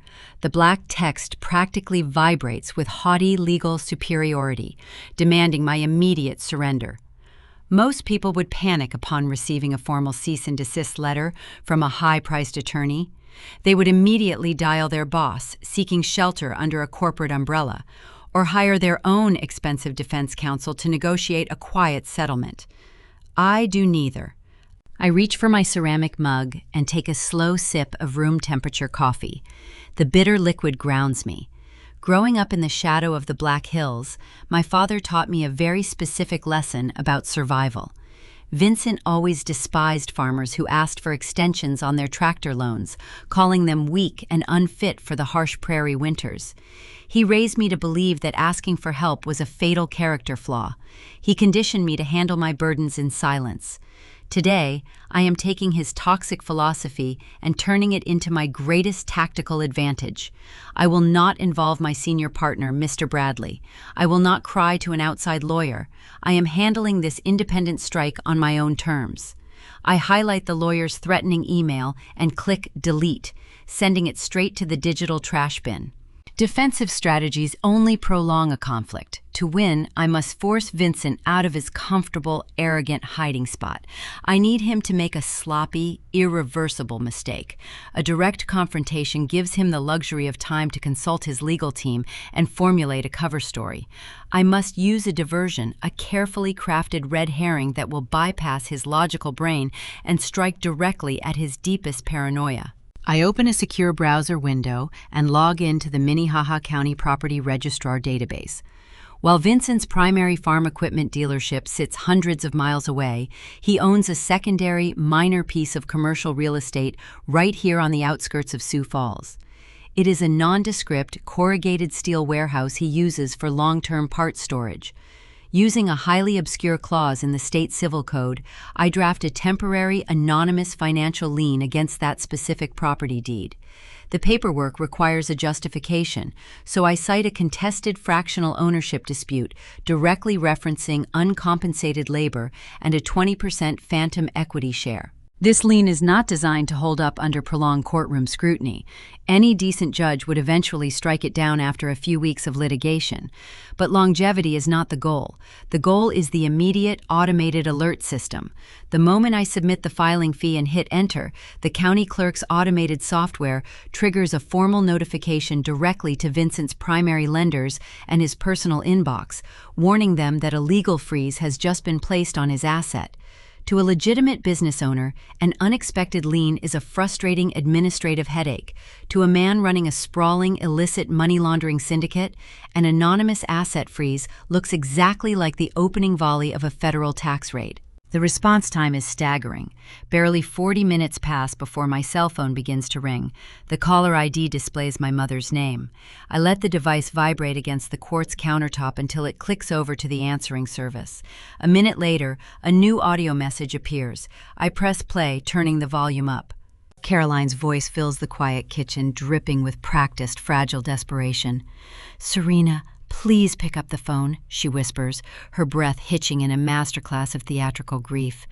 The black text practically vibrates with haughty legal superiority, demanding my immediate surrender. Most people would panic upon receiving a formal cease and desist letter from a high-priced attorney. They would immediately dial their boss, seeking shelter under a corporate umbrella, or hire their own expensive defense counsel to negotiate a quiet settlement. I do neither. I reach for my ceramic mug and take a slow sip of room-temperature coffee. The bitter liquid grounds me. Growing up in the shadow of the Black Hills, my father taught me a very specific lesson about survival. Vincent always despised farmers who asked for extensions on their tractor loans, calling them weak and unfit for the harsh prairie winters. He raised me to believe that asking for help was a fatal character flaw. He conditioned me to handle my burdens in silence. Today, I am taking his toxic philosophy and turning it into my greatest tactical advantage. I will not involve my senior partner, Mr. Bradley. I will not cry to an outside lawyer. I am handling this independent strike on my own terms. I highlight the lawyer's threatening email and click delete, sending it straight to the digital trash bin. Defensive strategies only prolong a conflict. To win, I must force Vincent out of his comfortable, arrogant hiding spot. I need him to make a sloppy, irreversible mistake. A direct confrontation gives him the luxury of time to consult his legal team and formulate a cover story. I must use a diversion, a carefully crafted red herring that will bypass his logical brain and strike directly at his deepest paranoia. I open a secure browser window and log in to the Minnehaha County Property Registrar database. While Vincent's primary farm equipment dealership sits hundreds of miles away, he owns a secondary, minor piece of commercial real estate right here on the outskirts of Sioux Falls. It is a nondescript, corrugated steel warehouse he uses for long-term parts storage. Using a highly obscure clause in the state civil code, I draft a temporary, anonymous financial lien against that specific property deed. The paperwork requires a justification, so I cite a contested fractional ownership dispute directly referencing uncompensated labor and a 20% phantom equity share. This lien is not designed to hold up under prolonged courtroom scrutiny. Any decent judge would eventually strike it down after a few weeks of litigation. But longevity is not the goal. The goal is the immediate, automated alert system. The moment I submit the filing fee and hit enter, the county clerk's automated software triggers a formal notification directly to Vincent's primary lenders and his personal inbox, warning them that a legal freeze has just been placed on his asset. To a legitimate business owner, an unexpected lien is a frustrating administrative headache. To a man running a sprawling, illicit money laundering syndicate, an anonymous asset freeze looks exactly like the opening volley of a federal tax raid. The response time is staggering. Barely 40 minutes pass before my cell phone begins to ring. The caller ID displays my mother's name. I let the device vibrate against the quartz countertop until it clicks over to the answering service. A minute later, a new audio message appears. I press play, turning the volume up. Caroline's voice fills the quiet kitchen, dripping with practiced, fragile desperation. "Serena, please pick up the phone," she whispers, her breath hitching in a masterclass of theatrical grief.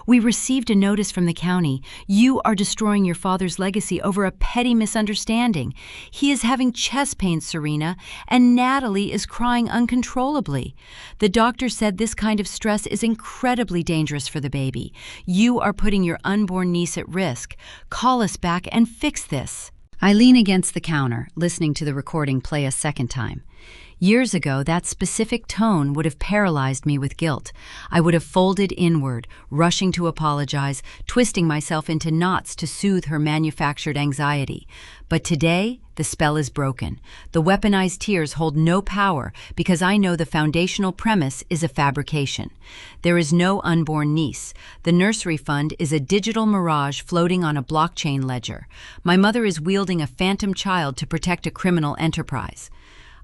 "We received a notice from the county. You are destroying your father's legacy over a petty misunderstanding. He is having chest pains, Serena, and Natalie is crying uncontrollably. The doctor said this kind of stress is incredibly dangerous for the baby. You are putting your unborn niece at risk. Call us back and fix this." I lean against the counter, listening to the recording play a second time. Years ago, that specific tone would have paralyzed me with guilt. I would have folded inward, rushing to apologize, twisting myself into knots to soothe her manufactured anxiety. But today, the spell is broken. The weaponized tears hold no power because I know the foundational premise is a fabrication. There is no unborn niece. The nursery fund is a digital mirage floating on a blockchain ledger. My mother is wielding a phantom child to protect a criminal enterprise.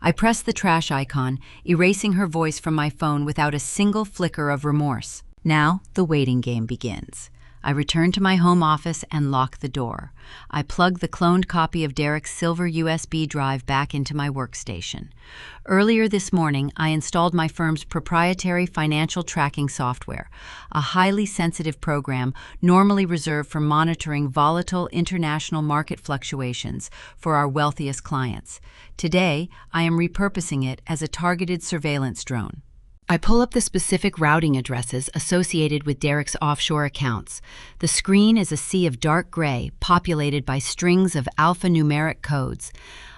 I press the trash icon, erasing her voice from my phone without a single flicker of remorse. Now, the waiting game begins. I return to my home office and lock the door. I plug the cloned copy of Derek's silver USB drive back into my workstation. Earlier this morning, I installed my firm's proprietary financial tracking software, a highly sensitive program normally reserved for monitoring volatile international market fluctuations for our wealthiest clients. Today, I am repurposing it as a targeted surveillance drone. I pull up the specific routing addresses associated with Derek's offshore accounts. The screen is a sea of dark gray, populated by strings of alphanumeric codes.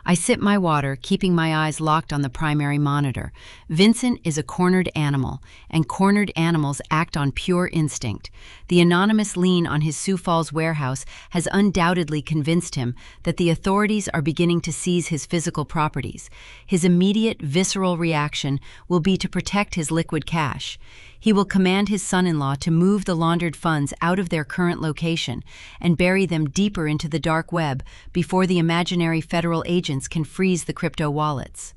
I sip my water, keeping my eyes locked on the primary monitor. Vincent is a cornered animal, and cornered animals act on pure instinct. The anonymous lien on his Sioux Falls warehouse has undoubtedly convinced him that the authorities are beginning to seize his physical properties. His immediate, visceral reaction will be to protect his liquid cash. He will command his son-in-law to move the laundered funds out of their current location and bury them deeper into the dark web before the imaginary federal agents can freeze the crypto wallets.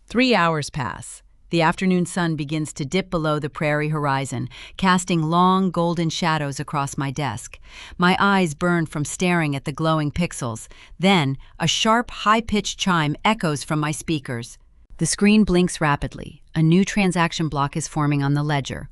3 hours pass. The afternoon sun begins to dip below the prairie horizon, casting long golden shadows across my desk. My eyes burn from staring at the glowing pixels. Then, a sharp, high-pitched chime echoes from my speakers. The screen blinks rapidly. A new transaction block is forming on the ledger.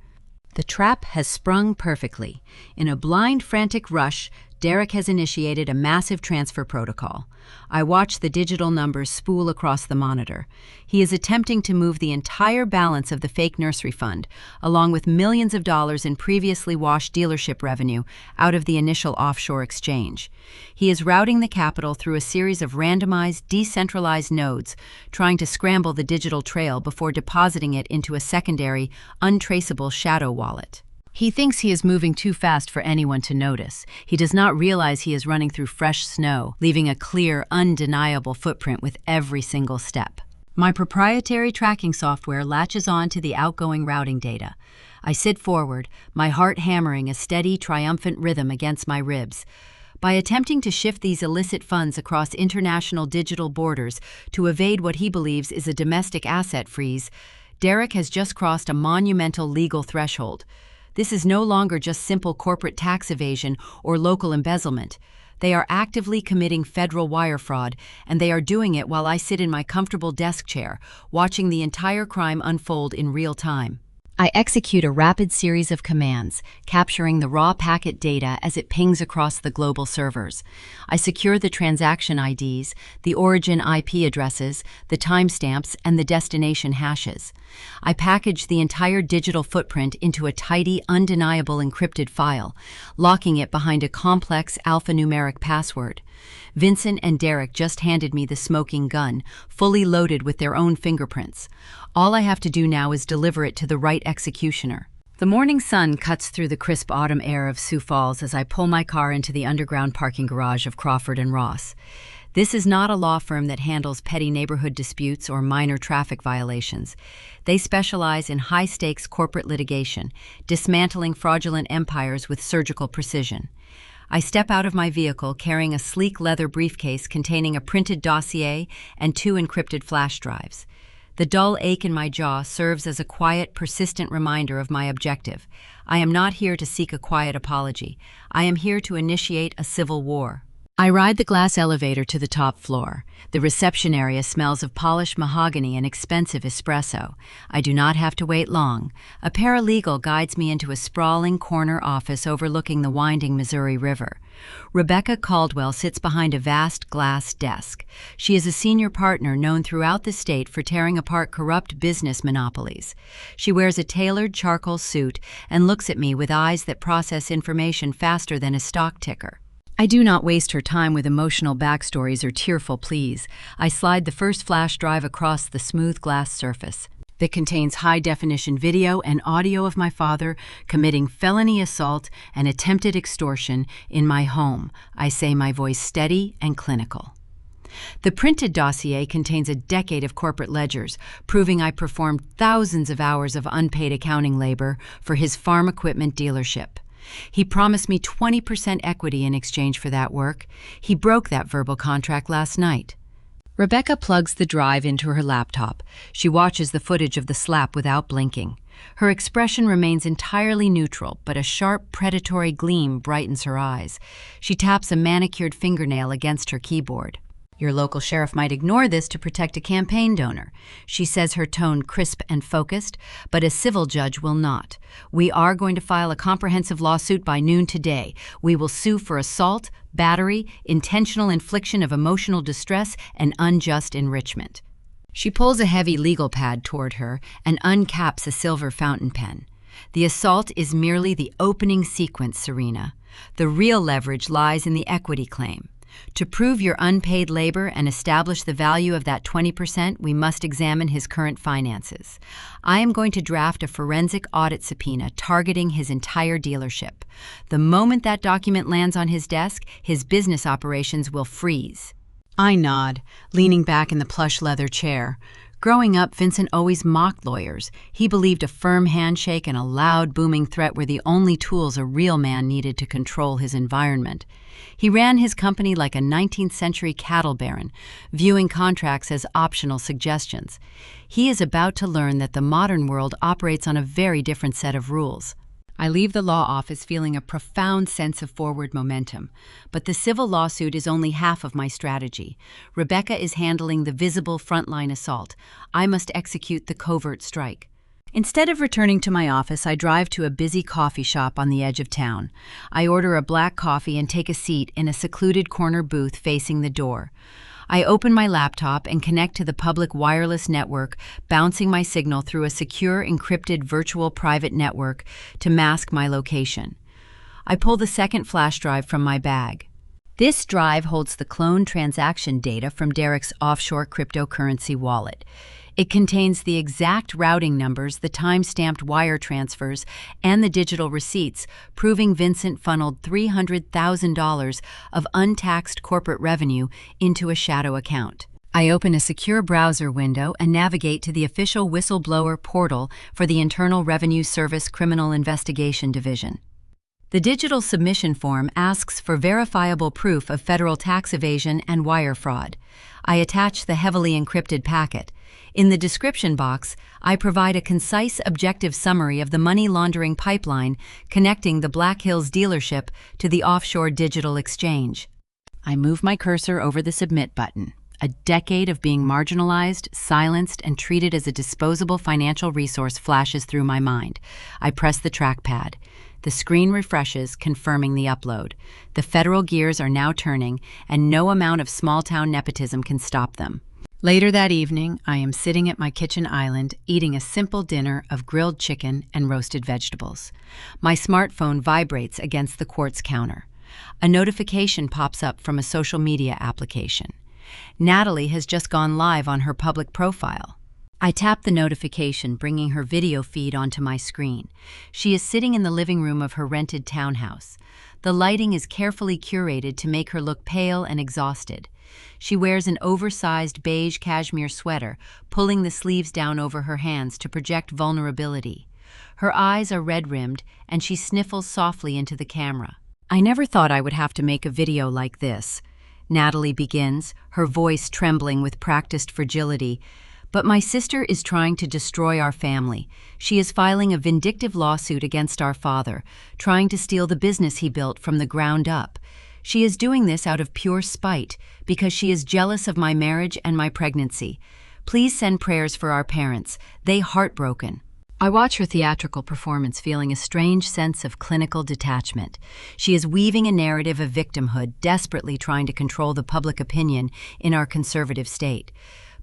The trap has sprung perfectly. In a blind, frantic rush, Derek has initiated a massive transfer protocol. I watch the digital numbers spool across the monitor. He is attempting to move the entire balance of the fake nursery fund, along with millions of dollars in previously washed dealership revenue, out of the initial offshore exchange. He is routing the capital through a series of randomized, decentralized nodes, trying to scramble the digital trail before depositing it into a secondary, untraceable shadow wallet. He thinks he is moving too fast for anyone to notice. He does not realize he is running through fresh snow, leaving a clear, undeniable footprint with every single step. My proprietary tracking software latches on to the outgoing routing data. I sit forward, my heart hammering a steady, triumphant rhythm against my ribs. By attempting to shift these illicit funds across international digital borders to evade what he believes is a domestic asset freeze, Derek has just crossed a monumental legal threshold. This is no longer just simple corporate tax evasion or local embezzlement. They are actively committing federal wire fraud, and they are doing it while I sit in my comfortable desk chair, watching the entire crime unfold in real time. I execute a rapid series of commands, capturing the raw packet data as it pings across the global servers. I secure the transaction IDs, the origin IP addresses, the timestamps, and the destination hashes. I package the entire digital footprint into a tidy, undeniable encrypted file, locking it behind a complex alphanumeric password. Vincent and Derek just handed me the smoking gun, fully loaded with their own fingerprints. All I have to do now is deliver it to the right executioner. The morning sun cuts through the crisp autumn air of Sioux Falls as I pull my car into the underground parking garage of Crawford & Ross. This is not a law firm that handles petty neighborhood disputes or minor traffic violations. They specialize in high-stakes corporate litigation, dismantling fraudulent empires with surgical precision. I step out of my vehicle carrying a sleek leather briefcase containing a printed dossier and 2 encrypted flash drives. The dull ache in my jaw serves as a quiet, persistent reminder of my objective. I am not here to seek a quiet apology. I am here to initiate a civil war. I ride the glass elevator to the top floor. The reception area smells of polished mahogany and expensive espresso. I do not have to wait long. A paralegal guides me into a sprawling corner office overlooking the winding Missouri River. Rebecca Caldwell sits behind a vast glass desk. She is a senior partner known throughout the state for tearing apart corrupt business monopolies. She wears a tailored charcoal suit and looks at me with eyes that process information faster than a stock ticker. I do not waste her time with emotional backstories or tearful pleas. I slide the first flash drive across the smooth glass surface. That contains high-definition video and audio of my father committing felony assault and attempted extortion in my home. I say, my voice steady and clinical. The printed dossier contains a decade of corporate ledgers, proving I performed thousands of hours of unpaid accounting labor for his farm equipment dealership. He promised me 20% equity in exchange for that work. He broke that verbal contract last night. Rebecca plugs the drive into her laptop. She watches the footage of the slap without blinking. Her expression remains entirely neutral, but a sharp, predatory gleam brightens her eyes. She taps a manicured fingernail against her keyboard. Your local sheriff might ignore this to protect a campaign donor. She says, her tone crisp and focused, but a civil judge will not. We are going to file a comprehensive lawsuit by noon today. We will sue for assault, battery, intentional infliction of emotional distress, and unjust enrichment. She pulls a heavy legal pad toward her and uncaps a silver fountain pen. The assault is merely the opening sequence, Serena. The real leverage lies in the equity claim. To prove your unpaid labor and establish the value of that 20%, we must examine his current finances. I am going to draft a forensic audit subpoena targeting his entire dealership. The moment that document lands on his desk, his business operations will freeze. I nod, leaning back in the plush leather chair. Growing up, Vincent always mocked lawyers. He believed a firm handshake and a loud, booming threat were the only tools a real man needed to control his environment. He ran his company like a 19th century cattle baron, viewing contracts as optional suggestions. He is about to learn that the modern world operates on a very different set of rules. I leave the law office feeling a profound sense of forward momentum. But the civil lawsuit is only half of my strategy. Rebecca is handling the visible frontline assault. I must execute the covert strike. Instead of returning to my office, I drive to a busy coffee shop on the edge of town. I order a black coffee and take a seat in a secluded corner booth facing the door. I open my laptop and connect to the public wireless network, bouncing my signal through a secure, encrypted virtual private network to mask my location. I pull the second flash drive from my bag. This drive holds the cloned transaction data from Derek's offshore cryptocurrency wallet. It contains the exact routing numbers, the time-stamped wire transfers, and the digital receipts, proving Vincent funneled $300,000 of untaxed corporate revenue into a shadow account. I open a secure browser window and navigate to the official whistleblower portal for the Internal Revenue Service Criminal Investigation Division. The digital submission form asks for verifiable proof of federal tax evasion and wire fraud. I attach the heavily encrypted packet. In the description box, I provide a concise, objective summary of the money laundering pipeline connecting the Black Hills dealership to the offshore digital exchange. I move my cursor over the submit button. A decade of being marginalized, silenced, and treated as a disposable financial resource flashes through my mind. I press the trackpad. The screen refreshes, confirming the upload. The federal gears are now turning, and no amount of small-town nepotism can stop them. Later that evening, I am sitting at my kitchen island, eating a simple dinner of grilled chicken and roasted vegetables. My smartphone vibrates against the quartz counter. A notification pops up from a social media application. Natalie has just gone live on her public profile. I tap the notification, bringing her video feed onto my screen. She is sitting in the living room of her rented townhouse. The lighting is carefully curated to make her look pale and exhausted. She wears an oversized beige cashmere sweater, pulling the sleeves down over her hands to project vulnerability. Her eyes are red-rimmed, and she sniffles softly into the camera. I never thought I would have to make a video like this. Natalie begins, her voice trembling with practiced fragility. But my sister is trying to destroy our family. She is filing a vindictive lawsuit against our father, trying to steal the business he built from the ground up. She is doing this out of pure spite, because she is jealous of my marriage and my pregnancy. Please send prayers for our parents. They heartbroken. I watch her theatrical performance, feeling a strange sense of clinical detachment. She is weaving a narrative of victimhood, desperately trying to control the public opinion in our conservative state.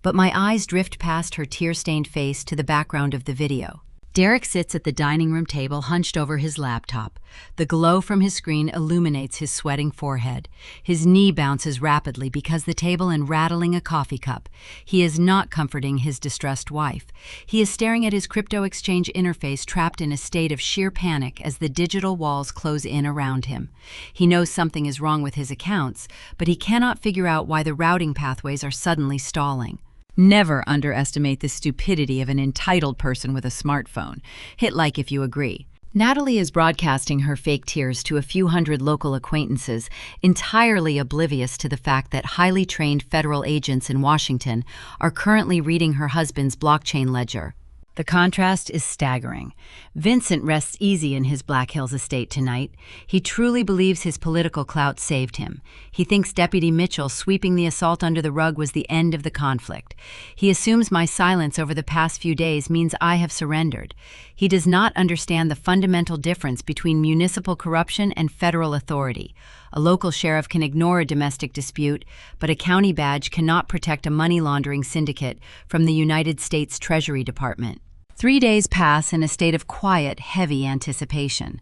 But my eyes drift past her tear-stained face to the background of the video. Derek sits at the dining room table, hunched over his laptop. The glow from his screen illuminates his sweating forehead. His knee bounces rapidly because the table and rattling a coffee cup. He is not comforting his distressed wife. He is staring at his crypto exchange interface, trapped in a state of sheer panic as the digital walls close in around him. He knows something is wrong with his accounts, but he cannot figure out why the routing pathways are suddenly stalling. Never underestimate the stupidity of an entitled person with a smartphone. Hit like if you agree. Natalie is broadcasting her fake tears to a few hundred local acquaintances, entirely oblivious to the fact that highly trained federal agents in Washington are currently reading her husband's blockchain ledger. The contrast is staggering. Vincent rests easy in his Black Hills estate tonight. He truly believes his political clout saved him. He thinks Deputy Mitchell sweeping the assault under the rug was the end of the conflict. He assumes my silence over the past few days means I have surrendered. He does not understand the fundamental difference between municipal corruption and federal authority. A local sheriff can ignore a domestic dispute, but a county badge cannot protect a money laundering syndicate from the United States Treasury Department. 3 days pass in a state of quiet, heavy anticipation.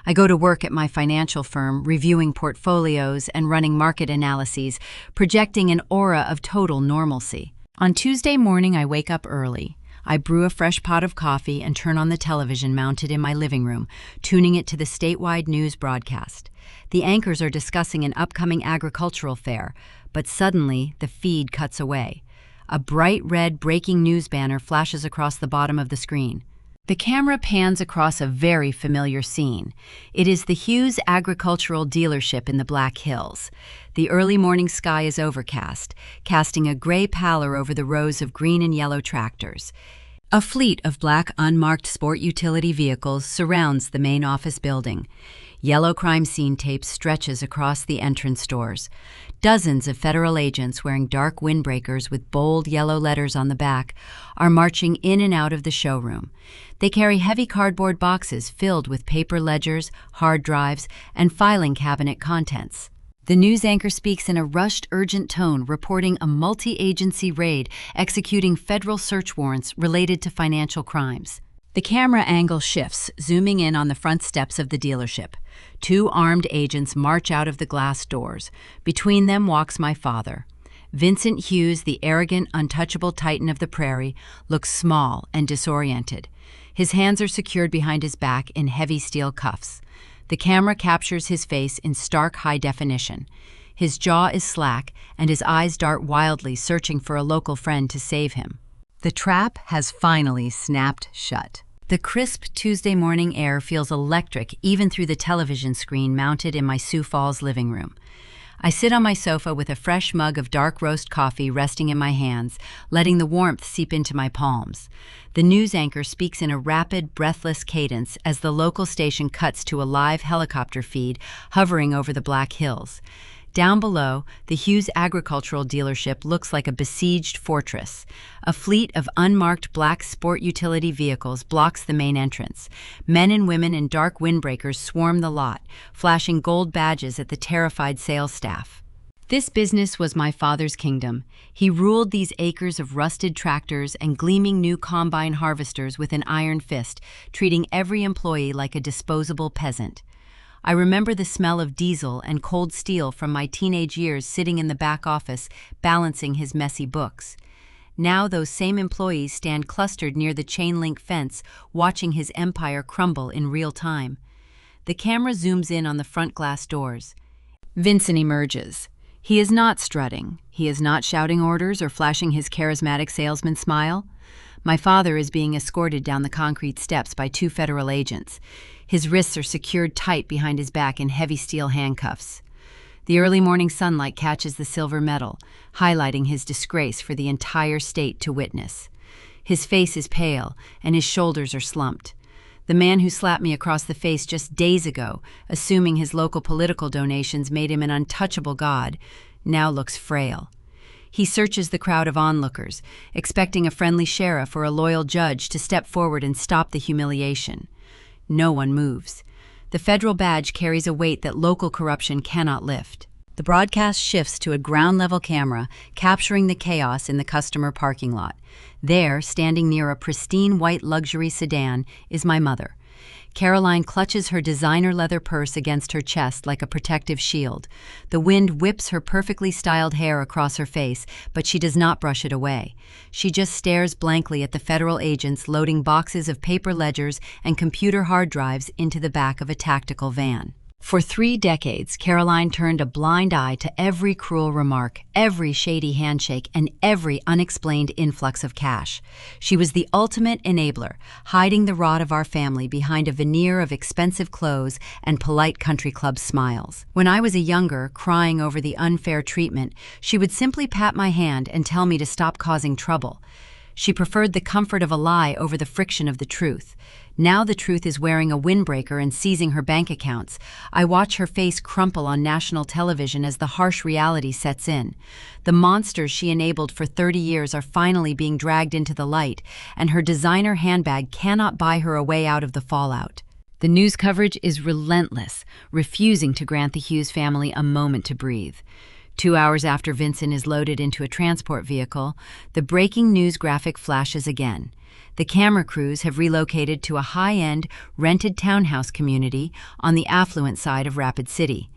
I go to work at my financial firm, reviewing portfolios and running market analyses, projecting an aura of total normalcy. On Tuesday morning, I wake up early. I brew a fresh pot of coffee and turn on the television mounted in my living room, tuning it to the statewide news broadcast. The anchors are discussing an upcoming agricultural fair, but suddenly the feed cuts away. A bright red breaking news banner flashes across the bottom of the screen. The camera pans across a very familiar scene. It is the Hughes Agricultural Dealership in the Black Hills. The early morning sky is overcast, casting a gray pallor over the rows of green and yellow tractors. A fleet of black unmarked sport utility vehicles surrounds the main office building. Yellow crime scene tape stretches across the entrance doors. Dozens of federal agents wearing dark windbreakers with bold yellow letters on the back are marching in and out of the showroom. They carry heavy cardboard boxes filled with paper ledgers, hard drives, and filing cabinet contents. The news anchor speaks in a rushed, urgent tone, reporting a multi-agency raid executing federal search warrants related to financial crimes. The camera angle shifts, zooming in on the front steps of the dealership. 2 armed agents march out of the glass doors. Between them walks my father. Vincent Hughes, the arrogant, untouchable titan of the prairie, looks small and disoriented. His hands are secured behind his back in heavy steel cuffs. The camera captures his face in stark high definition. His jaw is slack, and his eyes dart wildly, searching for a local friend to save him. The trap has finally snapped shut. The crisp Tuesday morning air feels electric even through the television screen mounted in my Sioux Falls living room. I sit on my sofa with a fresh mug of dark roast coffee resting in my hands, letting the warmth seep into my palms. The news anchor speaks in a rapid, breathless cadence as the local station cuts to a live helicopter feed hovering over the Black Hills. Down below, the Hughes Agricultural Dealership looks like a besieged fortress. A fleet of unmarked black sport utility vehicles blocks the main entrance. Men and women in dark windbreakers swarm the lot, flashing gold badges at the terrified sales staff. This business was my father's kingdom. He ruled these acres of rusted tractors and gleaming new combine harvesters with an iron fist, treating every employee like a disposable peasant. I remember the smell of diesel and cold steel from my teenage years sitting in the back office, balancing his messy books. Now those same employees stand clustered near the chain-link fence, watching his empire crumble in real time. The camera zooms in on the front glass doors. Vincent emerges. He is not strutting. He is not shouting orders or flashing his charismatic salesman smile. My father is being escorted down the concrete steps by 2 federal agents. His wrists are secured tight behind his back in heavy steel handcuffs. The early morning sunlight catches the silver medal, highlighting his disgrace for the entire state to witness. His face is pale, and his shoulders are slumped. The man who slapped me across the face just days ago, assuming his local political donations made him an untouchable god, now looks frail. He searches the crowd of onlookers, expecting a friendly sheriff or a loyal judge to step forward and stop the humiliation. No one moves. The federal badge carries a weight that local corruption cannot lift. The broadcast shifts to a ground-level camera, capturing the chaos in the customer parking lot. There, standing near a pristine white luxury sedan, is my mother. Caroline clutches her designer leather purse against her chest like a protective shield. The wind whips her perfectly styled hair across her face, but she does not brush it away. She just stares blankly at the federal agents loading boxes of paper ledgers and computer hard drives into the back of a tactical van. For 3 decades, Caroline turned a blind eye to every cruel remark, every shady handshake, and every unexplained influx of cash. She was the ultimate enabler, hiding the rot of our family behind a veneer of expensive clothes and polite country club smiles. When I was a younger, crying over the unfair treatment, she would simply pat my hand and tell me to stop causing trouble. She preferred the comfort of a lie over the friction of the truth. Now the truth is wearing a windbreaker and seizing her bank accounts. I watch her face crumple on national television as the harsh reality sets in. The monsters she enabled for 30 years are finally being dragged into the light, and her designer handbag cannot buy her a way out of the fallout. The news coverage is relentless, refusing to grant the Hughes family a moment to breathe. 2 hours after Vincent is loaded into a transport vehicle, the breaking news graphic flashes again. The camera crews have relocated to a high-end, rented townhouse community on the affluent side of Rapid City.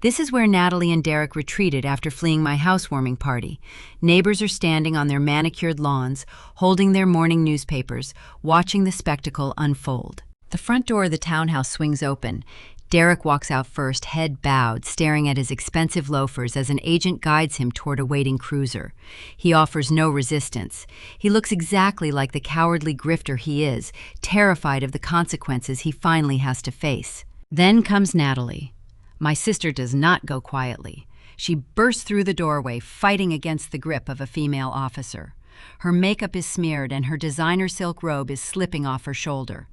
This is where Natalie and Derek retreated after fleeing my housewarming party. Neighbors are standing on their manicured lawns, holding their morning newspapers, watching the spectacle unfold. The front door of the townhouse swings open. Derek walks out first, head bowed, staring at his expensive loafers as an agent guides him toward a waiting cruiser. He offers no resistance. He looks exactly like the cowardly grifter he is, terrified of the consequences he finally has to face. Then comes Natalie. My sister does not go quietly. She bursts through the doorway, fighting against the grip of a female officer. Her makeup is smeared and her designer silk robe is slipping off her shoulder.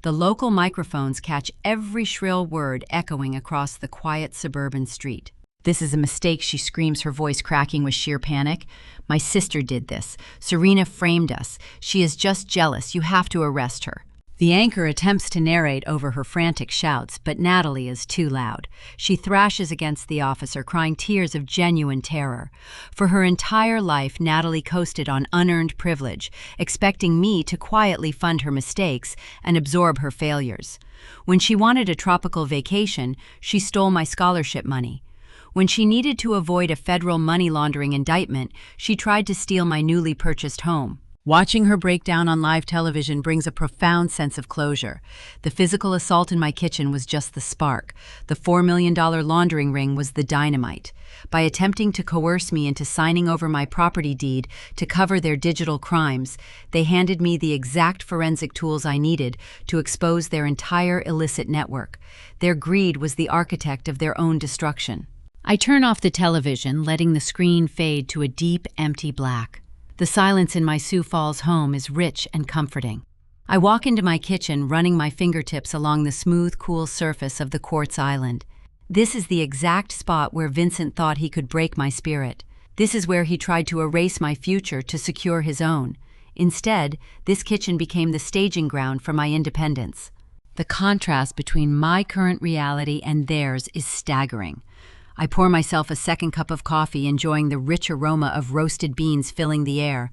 The local microphones catch every shrill word echoing across the quiet suburban street. "This is a mistake," she screams, her voice cracking with sheer panic. "My sister did this. Serena framed us. She is just jealous. You have to arrest her." The anchor attempts to narrate over her frantic shouts, but Natalie is too loud. She thrashes against the officer, crying tears of genuine terror. For her entire life, Natalie coasted on unearned privilege, expecting me to quietly fund her mistakes and absorb her failures. When she wanted a tropical vacation, she stole my scholarship money. When she needed to avoid a federal money laundering indictment, she tried to steal my newly purchased home. Watching her break down on live television brings a profound sense of closure. The physical assault in my kitchen was just the spark. The $4 million laundering ring was the dynamite. By attempting to coerce me into signing over my property deed to cover their digital crimes, they handed me the exact forensic tools I needed to expose their entire illicit network. Their greed was the architect of their own destruction. I turn off the television, letting the screen fade to a deep, empty black. The silence in my Sioux Falls home is rich and comforting. I walk into my kitchen, running my fingertips along the smooth, cool surface of the quartz island. This is the exact spot where Vincent thought he could break my spirit. This is where he tried to erase my future to secure his own. Instead, this kitchen became the staging ground for my independence. The contrast between my current reality and theirs is staggering. I pour myself a second cup of coffee, enjoying the rich aroma of roasted beans filling the air.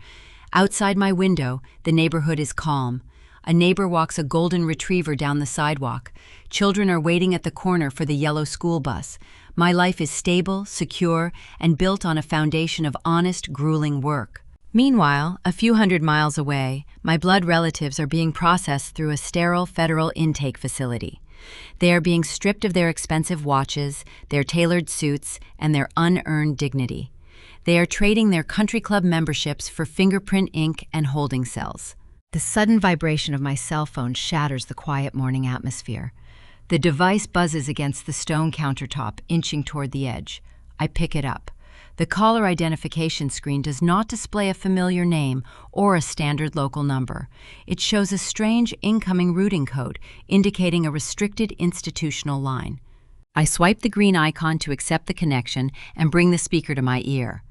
Outside my window, the neighborhood is calm. A neighbor walks a golden retriever down the sidewalk. Children are waiting at the corner for the yellow school bus. My life is stable, secure, and built on a foundation of honest, grueling work. Meanwhile, a few hundred miles away, my blood relatives are being processed through a sterile federal intake facility. They are being stripped of their expensive watches, their tailored suits, and their unearned dignity. They are trading their country club memberships for fingerprint ink and holding cells. The sudden vibration of my cell phone shatters the quiet morning atmosphere. The device buzzes against the stone countertop, inching toward the edge. I pick it up. The caller identification screen does not display a familiar name or a standard local number. It shows a strange incoming routing code, indicating a restricted institutional line. I swipe the green icon to accept the connection and bring the speaker to my ear.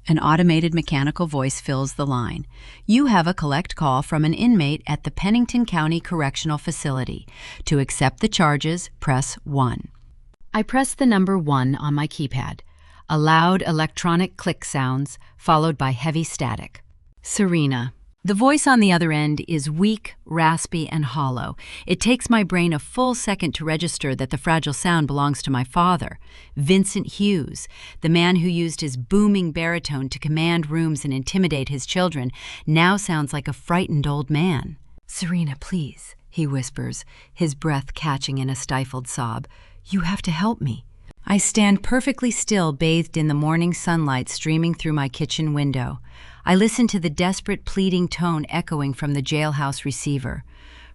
An automated mechanical voice fills the line. "You have a collect call from an inmate at the Pennington County Correctional Facility. To accept the charges, press 1. I press the number 1 on my keypad. A loud electronic click sounds, followed by heavy static. Serena. The voice on the other end is weak, raspy, and hollow. It takes my brain a full second to register that the fragile sound belongs to my father, Vincent Hughes, the man who used his booming baritone to command rooms and intimidate his children, now sounds like a frightened old man. "Serena, please," he whispers, his breath catching in a stifled sob. "You have to help me." I stand perfectly still, bathed in the morning sunlight streaming through my kitchen window. I listen to the desperate, pleading tone echoing from the jailhouse receiver.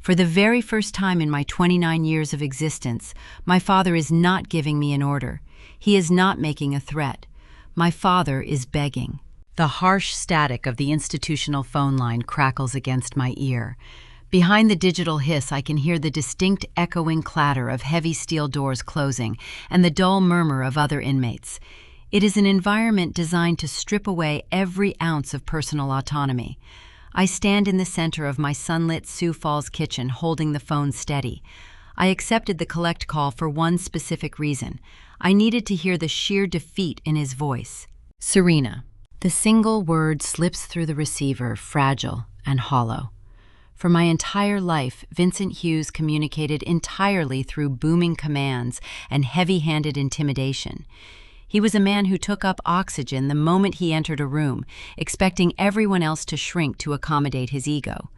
For the very first time in my 29 years of existence, my father is not giving me an order. He is not making a threat. My father is begging. The harsh static of the institutional phone line crackles against my ear. Behind the digital hiss, I can hear the distinct echoing clatter of heavy steel doors closing and the dull murmur of other inmates. It is an environment designed to strip away every ounce of personal autonomy. I stand in the center of my sunlit Sioux Falls kitchen, holding the phone steady. I accepted the collect call for one specific reason. I needed to hear the sheer defeat in his voice. Serena. The single word slips through the receiver, fragile and hollow. For my entire life, Vincent Hughes communicated entirely through booming commands and heavy-handed intimidation. He was a man who took up oxygen the moment he entered a room, expecting everyone else to shrink to accommodate his ego.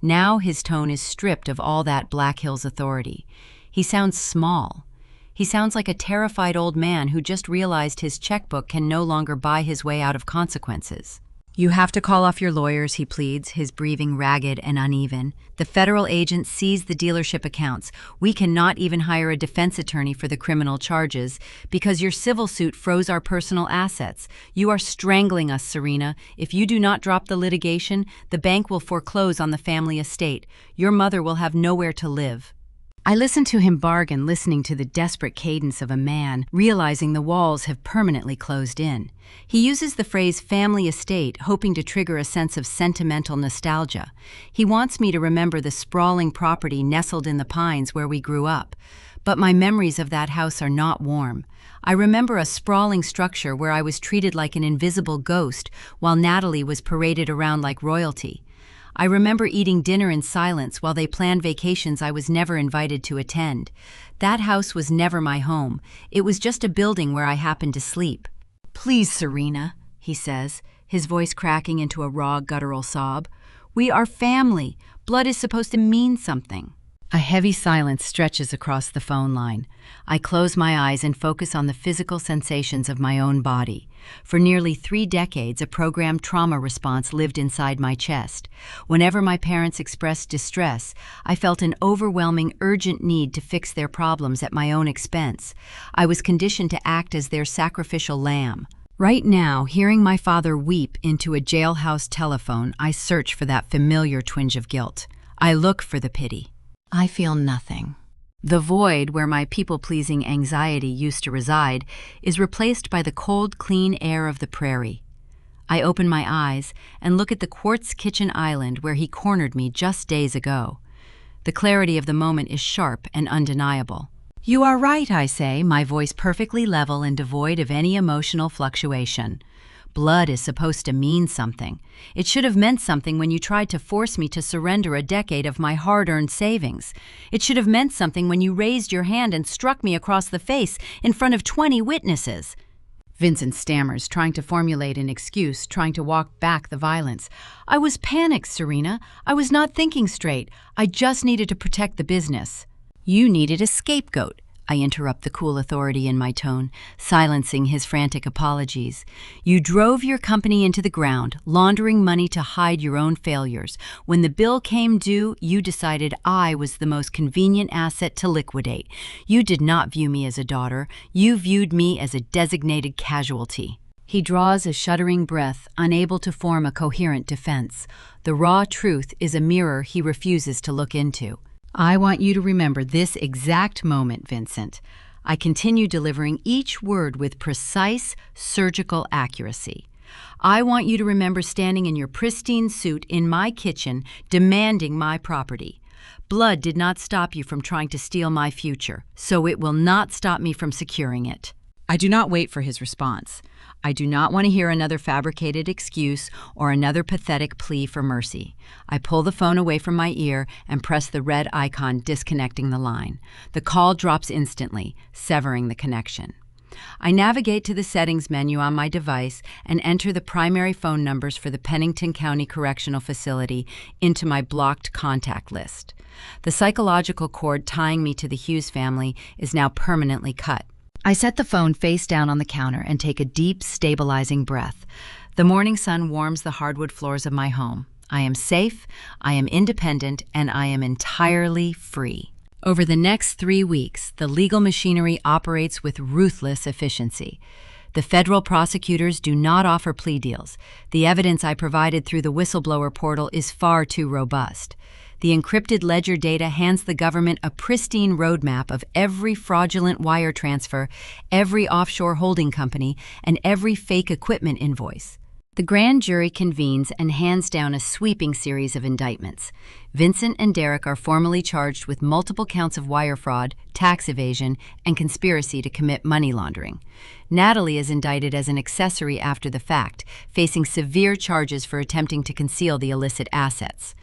Now his tone is stripped of all that Black Hills authority. He sounds small. He sounds like a terrified old man who just realized his checkbook can no longer buy his way out of consequences. You have to call off your lawyers, he pleads, his breathing ragged and uneven. The federal agent seized the dealership accounts. We cannot even hire a defense attorney for the criminal charges because your civil suit froze our personal assets. You are strangling us, Serena. If you do not drop the litigation, the bank will foreclose on the family estate. Your mother will have nowhere to live. I listen to him bargain, listening to the desperate cadence of a man, realizing the walls have permanently closed in. He uses the phrase family estate, hoping to trigger a sense of sentimental nostalgia. He wants me to remember the sprawling property nestled in the pines where we grew up. But my memories of that house are not warm. I remember a sprawling structure where I was treated like an invisible ghost while Natalie was paraded around like royalty. I remember eating dinner in silence while they planned vacations I was never invited to attend. That house was never my home. It was just a building where I happened to sleep. Please, Serena, he says, his voice cracking into a raw, guttural sob. We are family. Blood is supposed to mean something. A heavy silence stretches across the phone line. I close my eyes and focus on the physical sensations of my own body. For nearly 3 decades, a programmed trauma response lived inside my chest. Whenever my parents expressed distress, I felt an overwhelming, urgent need to fix their problems at my own expense. I was conditioned to act as their sacrificial lamb. Right now, hearing my father weep into a jailhouse telephone, I search for that familiar twinge of guilt. I look for the pity. I feel nothing. The void where my people-pleasing anxiety used to reside is replaced by the cold, clean air of the prairie. I open my eyes and look at the quartz kitchen island where he cornered me just days ago. The clarity of the moment is sharp and undeniable. You are right, I say, my voice perfectly level and devoid of any emotional fluctuation. Blood is supposed to mean something. It should have meant something when you tried to force me to surrender a decade of my hard-earned savings. It should have meant something when you raised your hand and struck me across the face in front of 20 witnesses. Vincent stammers, trying to formulate an excuse, trying to walk back the violence. I was panicked, Serena. I was not thinking straight. I just needed to protect the business. You needed a scapegoat. I interrupt the cool authority in my tone, silencing his frantic apologies. You drove your company into the ground, laundering money to hide your own failures. When the bill came due, you decided I was the most convenient asset to liquidate. You did not view me as a daughter. You viewed me as a designated casualty. He draws a shuddering breath, unable to form a coherent defense. The raw truth is a mirror he refuses to look into. I want you to remember this exact moment, Vincent. I continue delivering each word with precise, surgical accuracy. I want you to remember standing in your pristine suit in my kitchen, demanding my property. Blood did not stop you from trying to steal my future, so it will not stop me from securing it. I do not wait for his response. I do not want to hear another fabricated excuse or another pathetic plea for mercy. I pull the phone away from my ear and press the red icon disconnecting the line. The call drops instantly, severing the connection. I navigate to the settings menu on my device and enter the primary phone numbers for the Pennington County Correctional Facility into my blocked contact list. The psychological cord tying me to the Hughes family is now permanently cut. I set the phone face down on the counter and take a deep, stabilizing breath. The morning sun warms the hardwood floors of my home. I am safe, I am independent, and I am entirely free. Over the next 3 weeks, the legal machinery operates with ruthless efficiency. The federal prosecutors do not offer plea deals. The evidence I provided through the whistleblower portal is far too robust. The encrypted ledger data hands the government a pristine roadmap of every fraudulent wire transfer, every offshore holding company, and every fake equipment invoice. The grand jury convenes and hands down a sweeping series of indictments. Vincent and Derek are formally charged with multiple counts of wire fraud, tax evasion, and conspiracy to commit money laundering. Natalie is indicted as an accessory after the fact, facing severe charges for attempting to conceal the illicit assets.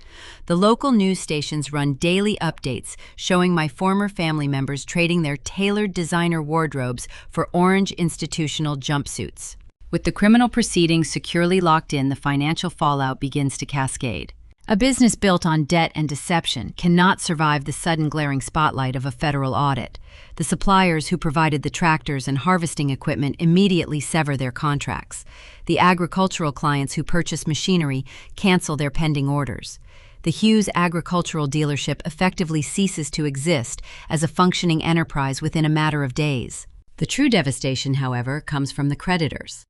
The local news stations run daily updates showing my former family members trading their tailored designer wardrobes for orange institutional jumpsuits. With the criminal proceedings securely locked in, the financial fallout begins to cascade. A business built on debt and deception cannot survive the sudden glaring spotlight of a federal audit. The suppliers who provided the tractors and harvesting equipment immediately sever their contracts. The agricultural clients who purchase machinery cancel their pending orders. The Hughes Agricultural Dealership effectively ceases to exist as a functioning enterprise within a matter of days. The true devastation, however, comes from the creditors.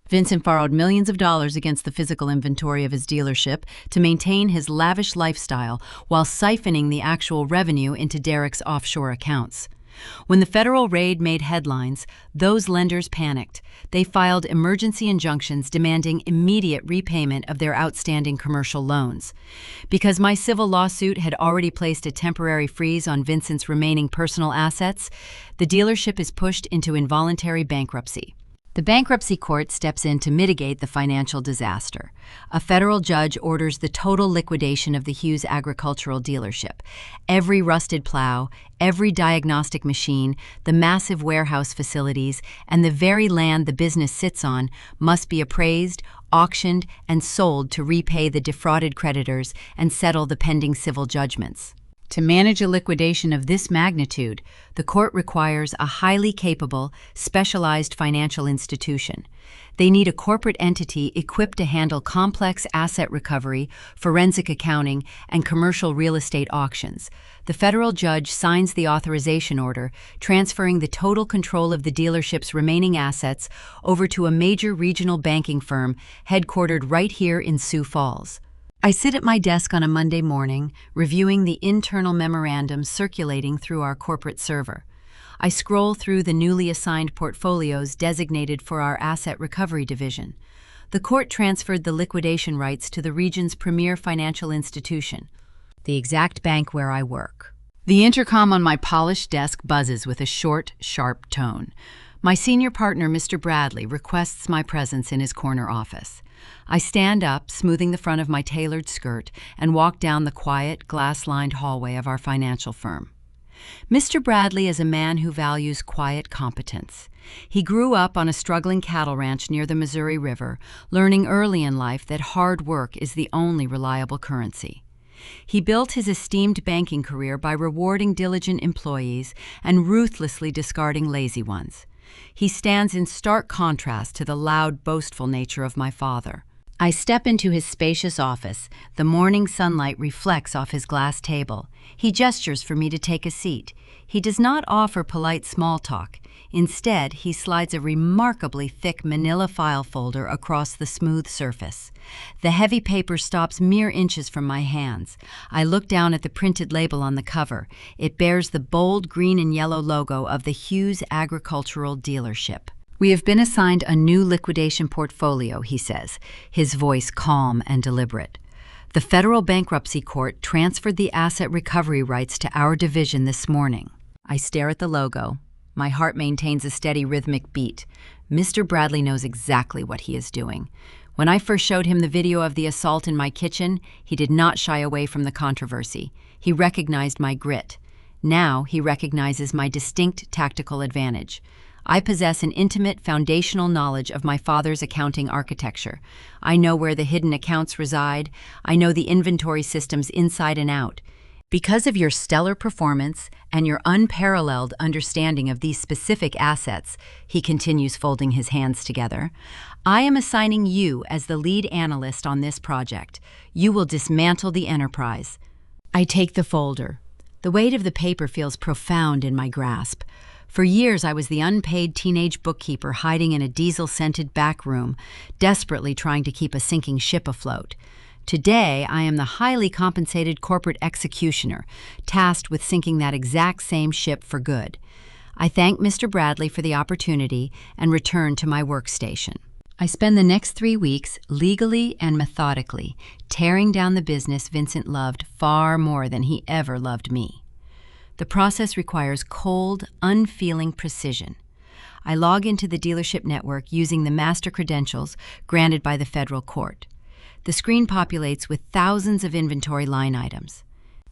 Vincent borrowed millions of dollars against the physical inventory of his dealership to maintain his lavish lifestyle while siphoning the actual revenue into Derek's offshore accounts. When the federal raid made headlines, those lenders panicked. They filed emergency injunctions demanding immediate repayment of their outstanding commercial loans. Because my civil lawsuit had already placed a temporary freeze on Vincent's remaining personal assets, the dealership is pushed into involuntary bankruptcy. The bankruptcy court steps in to mitigate the financial disaster. A federal judge orders the total liquidation of the Hughes Agricultural Dealership. Every rusted plow, every diagnostic machine, the massive warehouse facilities, and the very land the business sits on must be appraised, auctioned, and sold to repay the defrauded creditors and settle the pending civil judgments. To manage a liquidation of this magnitude, the court requires a highly capable, specialized financial institution. They need a corporate entity equipped to handle complex asset recovery, forensic accounting, and commercial real estate auctions. The federal judge signs the authorization order, transferring the total control of the dealership's remaining assets over to a major regional banking firm headquartered right here in Sioux Falls. I sit at my desk on a Monday morning, reviewing the internal memorandums circulating through our corporate server. I scroll through the newly assigned portfolios designated for our asset recovery division. The court transferred the liquidation rights to the region's premier financial institution, the exact bank where I work. The intercom on my polished desk buzzes with a short, sharp tone. My senior partner, Mr. Bradley, requests my presence in his corner office. I stand up, smoothing the front of my tailored skirt, and walk down the quiet, glass-lined hallway of our financial firm. Mr. Bradley is a man who values quiet competence. He grew up on a struggling cattle ranch near the Missouri River, learning early in life that hard work is the only reliable currency. He built his esteemed banking career by rewarding diligent employees and ruthlessly discarding lazy ones. He stands in stark contrast to the loud, boastful nature of my father. I step into his spacious office. The morning sunlight reflects off his glass table. He gestures for me to take a seat. He does not offer polite small talk. Instead, he slides a remarkably thick manila file folder across the smooth surface. The heavy paper stops mere inches from my hands. I look down at the printed label on the cover. It bears the bold green and yellow logo of the Hughes Agricultural Dealership. "We have been assigned a new liquidation portfolio," he says, his voice calm and deliberate. "The federal bankruptcy court transferred the asset recovery rights to our division this morning." I stare at the logo. My heart maintains a steady rhythmic beat. Mr. Bradley knows exactly what he is doing. When I first showed him the video of the assault in my kitchen, he did not shy away from the controversy. He recognized my grit. Now he recognizes my distinct tactical advantage. I possess an intimate, foundational knowledge of my father's accounting architecture. I know where the hidden accounts reside. I know the inventory systems inside and out. Because of your stellar performance and your unparalleled understanding of these specific assets, he continues, folding his hands together, I am assigning you as the lead analyst on this project. You will dismantle the enterprise. I take the folder. The weight of the paper feels profound in my grasp. For years, I was the unpaid teenage bookkeeper hiding in a diesel-scented back room, desperately trying to keep a sinking ship afloat. Today, I am the highly compensated corporate executioner, tasked with sinking that exact same ship for good. I thank Mr. Bradley for the opportunity and return to my workstation. I spend the next 3 weeks legally and methodically tearing down the business Vincent loved far more than he ever loved me. The process requires cold, unfeeling precision. I log into the dealership network using the master credentials granted by the federal court. The screen populates with thousands of inventory line items.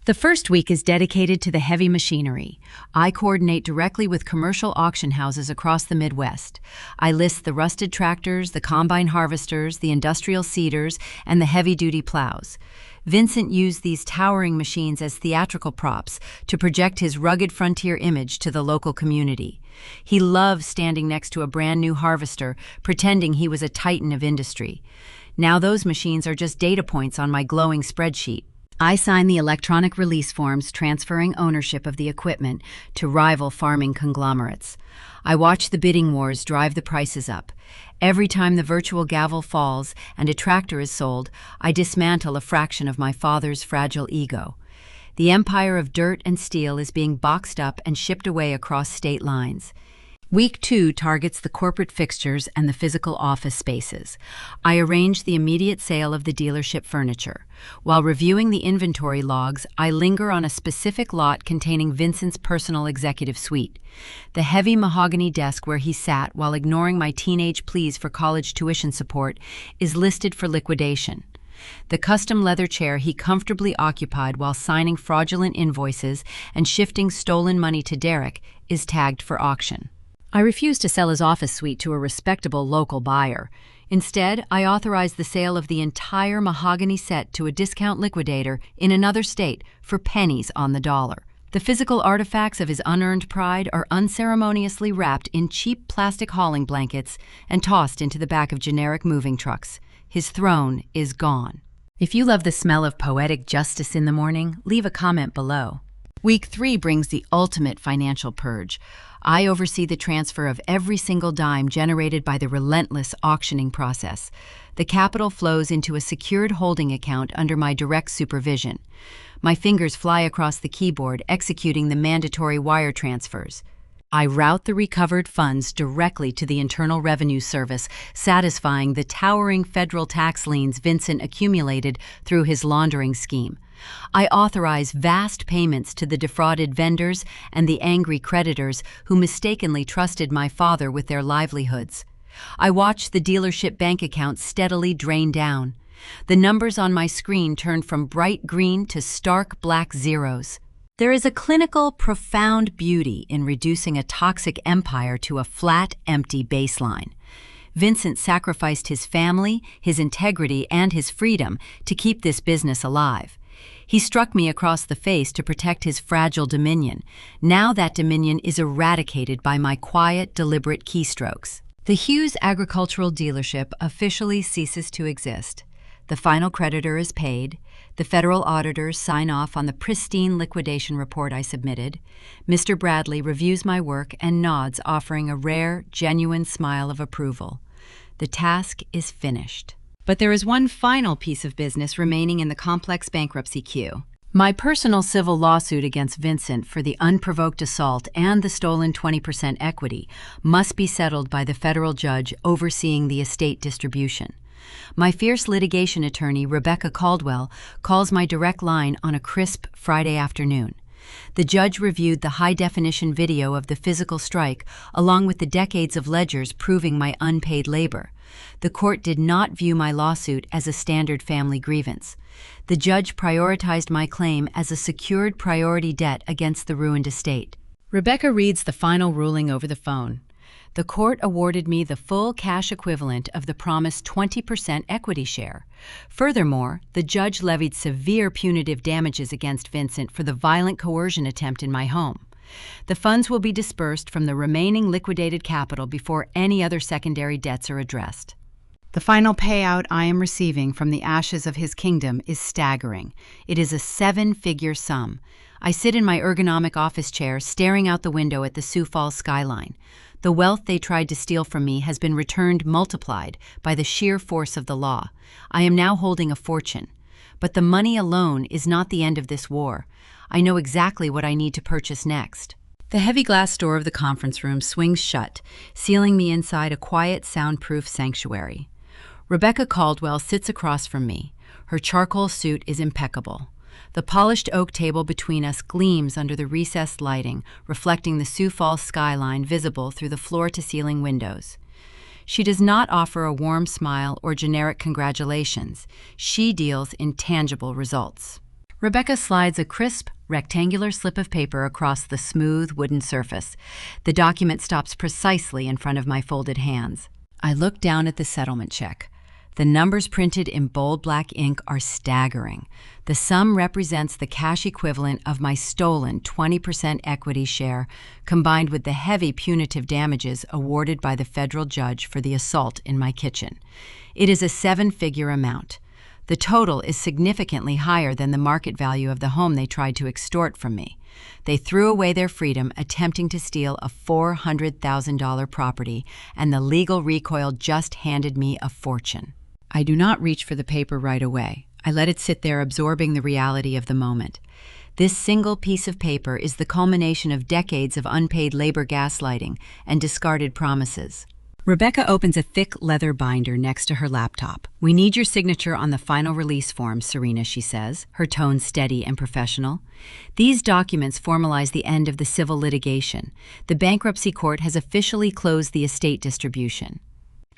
The first week is dedicated to the heavy machinery. I coordinate directly with commercial auction houses across the Midwest. I list the rusted tractors, the combine harvesters, the industrial seeders, and the heavy-duty plows. Vincent used these towering machines as theatrical props to project his rugged frontier image to the local community. He loved standing next to a brand new harvester, pretending he was a titan of industry. Now those machines are just data points on my glowing spreadsheet. I sign the electronic release forms transferring ownership of the equipment to rival farming conglomerates. I watch the bidding wars drive the prices up. Every time the virtual gavel falls and a tractor is sold, I dismantle a fraction of my father's fragile ego. The empire of dirt and steel is being boxed up and shipped away across state lines. Week 2 targets the corporate fixtures and the physical office spaces. I arrange the immediate sale of the dealership furniture. While reviewing the inventory logs, I linger on a specific lot containing Vincent's personal executive suite. The heavy mahogany desk where he sat while ignoring my teenage pleas for college tuition support is listed for liquidation. The custom leather chair he comfortably occupied while signing fraudulent invoices and shifting stolen money to Derek is tagged for auction. I refuse to sell his office suite to a respectable local buyer. Instead, I authorize the sale of the entire mahogany set to a discount liquidator in another state for pennies on the dollar. The physical artifacts of his unearned pride are unceremoniously wrapped in cheap plastic hauling blankets and tossed into the back of generic moving trucks. His throne is gone. If you love the smell of poetic justice in the morning, leave a comment below. Week 3 brings the ultimate financial purge. I oversee the transfer of every single dime generated by the relentless auctioning process. The capital flows into a secured holding account under my direct supervision. My fingers fly across the keyboard, executing the mandatory wire transfers. I route the recovered funds directly to the Internal Revenue Service, satisfying the towering federal tax liens Vincent accumulated through his laundering scheme. I authorize vast payments to the defrauded vendors and the angry creditors who mistakenly trusted my father with their livelihoods. I watch the dealership bank account steadily drain down. The numbers on my screen turn from bright green to stark black zeros. There is a clinical, profound beauty in reducing a toxic empire to a flat, empty baseline. Vincent sacrificed his family, his integrity, and his freedom to keep this business alive. He struck me across the face to protect his fragile dominion. Now that dominion is eradicated by my quiet, deliberate keystrokes. The Hughes Agricultural Dealership officially ceases to exist. The final creditor is paid. The federal auditors sign off on the pristine liquidation report I submitted. Mr. Bradley reviews my work and nods, offering a rare, genuine smile of approval. The task is finished. But there is one final piece of business remaining in the complex bankruptcy queue. My personal civil lawsuit against Vincent for the unprovoked assault and the stolen 20% equity must be settled by the federal judge overseeing the estate distribution. My fierce litigation attorney, Rebecca Caldwell, calls my direct line on a crisp Friday afternoon. The judge reviewed the high-definition video of the physical strike, along with the decades of ledgers proving my unpaid labor. The court did not view my lawsuit as a standard family grievance. The judge prioritized my claim as a secured priority debt against the ruined estate. Rebecca reads the final ruling over the phone. The court awarded me the full cash equivalent of the promised 20% equity share. Furthermore, the judge levied severe punitive damages against Vincent for the violent coercion attempt in my home. The funds will be dispersed from the remaining liquidated capital before any other secondary debts are addressed. The final payout I am receiving from the ashes of his kingdom is staggering. It is a 7-figure sum. I sit in my ergonomic office chair, staring out the window at the Sioux Falls skyline. The wealth they tried to steal from me has been returned multiplied by the sheer force of the law. I am now holding a fortune. But the money alone is not the end of this war. I know exactly what I need to purchase next. The heavy glass door of the conference room swings shut, sealing me inside a quiet, soundproof sanctuary. Rebecca Caldwell sits across from me. Her charcoal suit is impeccable. The polished oak table between us gleams under the recessed lighting, reflecting the Sioux Falls skyline visible through the floor-to-ceiling windows. She does not offer a warm smile or generic congratulations. She deals in tangible results. Rebecca slides a crisp, rectangular slip of paper across the smooth wooden surface. The document stops precisely in front of my folded hands. I look down at the settlement check. The numbers printed in bold black ink are staggering. The sum represents the cash equivalent of my stolen 20% equity share, combined with the heavy punitive damages awarded by the federal judge for the assault in my kitchen. It is a seven-figure amount. The total is significantly higher than the market value of the home they tried to extort from me. They threw away their freedom attempting to steal a $400,000 property, and the legal recoil just handed me a fortune. I do not reach for the paper right away. I let it sit there, absorbing the reality of the moment. This single piece of paper is the culmination of decades of unpaid labor gaslighting and discarded promises. Rebecca opens a thick leather binder next to her laptop. "We need your signature on the final release form, Serena," she says, her tone steady and professional. "These documents formalize the end of the civil litigation. The bankruptcy court has officially closed the estate distribution."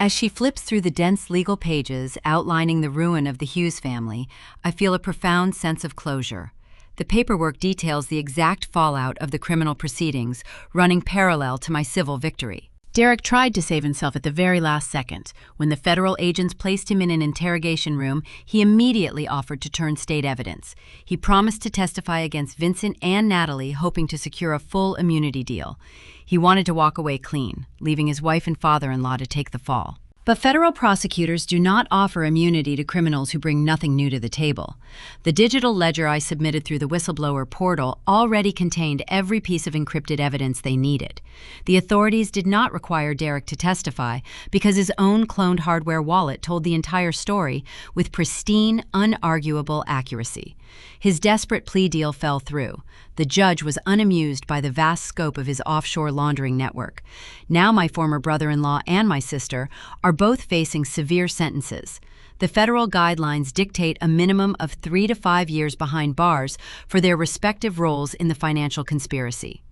As she flips through the dense legal pages outlining the ruin of the Hughes family, I feel a profound sense of closure. The paperwork details the exact fallout of the criminal proceedings, running parallel to my civil victory. Derek tried to save himself at the very last second. When the federal agents placed him in an interrogation room, he immediately offered to turn state evidence. He promised to testify against Vincent and Natalie, hoping to secure a full immunity deal. He wanted to walk away clean, leaving his wife and father-in-law to take the fall. But federal prosecutors do not offer immunity to criminals who bring nothing new to the table. The digital ledger I submitted through the whistleblower portal already contained every piece of encrypted evidence they needed. The authorities did not require Derek to testify because his own cloned hardware wallet told the entire story with pristine, unarguable accuracy. His desperate plea deal fell through. The judge was unamused by the vast scope of his offshore laundering network. Now my former brother-in-law and my sister are both facing severe sentences. The federal guidelines dictate a minimum of 3 to 5 years behind bars for their respective roles in the financial conspiracy.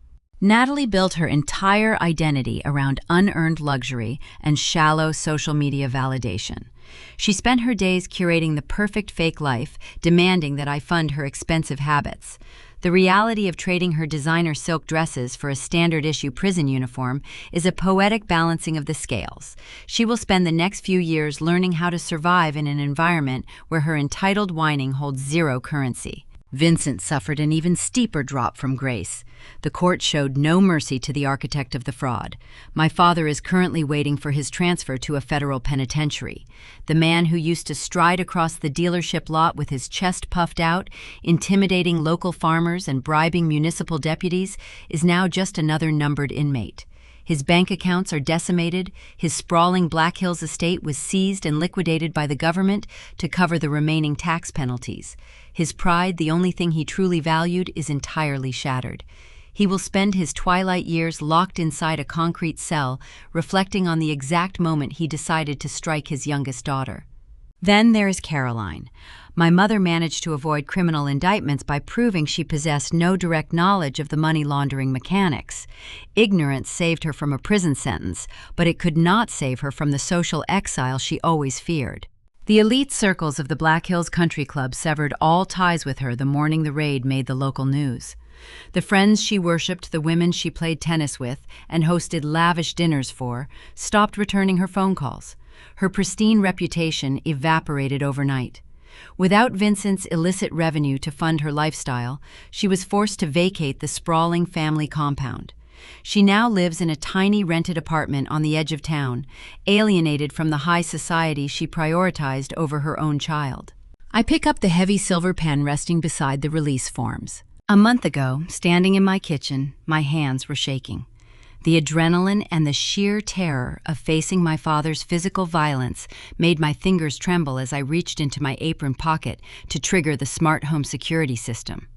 Natalie built her entire identity around unearned luxury and shallow social media validation. She spent her days curating the perfect fake life, demanding that I fund her expensive habits. The reality of trading her designer silk dresses for a standard-issue prison uniform is a poetic balancing of the scales. She will spend the next few years learning how to survive in an environment where her entitled whining holds zero currency. Vincent suffered an even steeper drop from grace. The court showed no mercy to the architect of the fraud. My father is currently waiting for his transfer to a federal penitentiary. The man who used to stride across the dealership lot with his chest puffed out, intimidating local farmers and bribing municipal deputies, is now just another numbered inmate. His bank accounts are decimated. His sprawling Black Hills estate was seized and liquidated by the government to cover the remaining tax penalties. His pride, the only thing he truly valued, is entirely shattered. He will spend his twilight years locked inside a concrete cell, reflecting on the exact moment he decided to strike his youngest daughter. Then there is Caroline. My mother managed to avoid criminal indictments by proving she possessed no direct knowledge of the money laundering mechanics. Ignorance saved her from a prison sentence, but it could not save her from the social exile she always feared. The elite circles of the Black Hills Country Club severed all ties with her the morning the raid made the local news. The friends she worshipped, the women she played tennis with and hosted lavish dinners for, stopped returning her phone calls. Her pristine reputation evaporated overnight. Without Vincent's illicit revenue to fund her lifestyle, she was forced to vacate the sprawling family compound. She now lives in a tiny rented apartment on the edge of town, alienated from the high society she prioritized over her own child. I pick up the heavy silver pen resting beside the release forms. A month ago, standing in my kitchen, my hands were shaking. The adrenaline and the sheer terror of facing my father's physical violence made my fingers tremble as I reached into my apron pocket to trigger the smart home security system.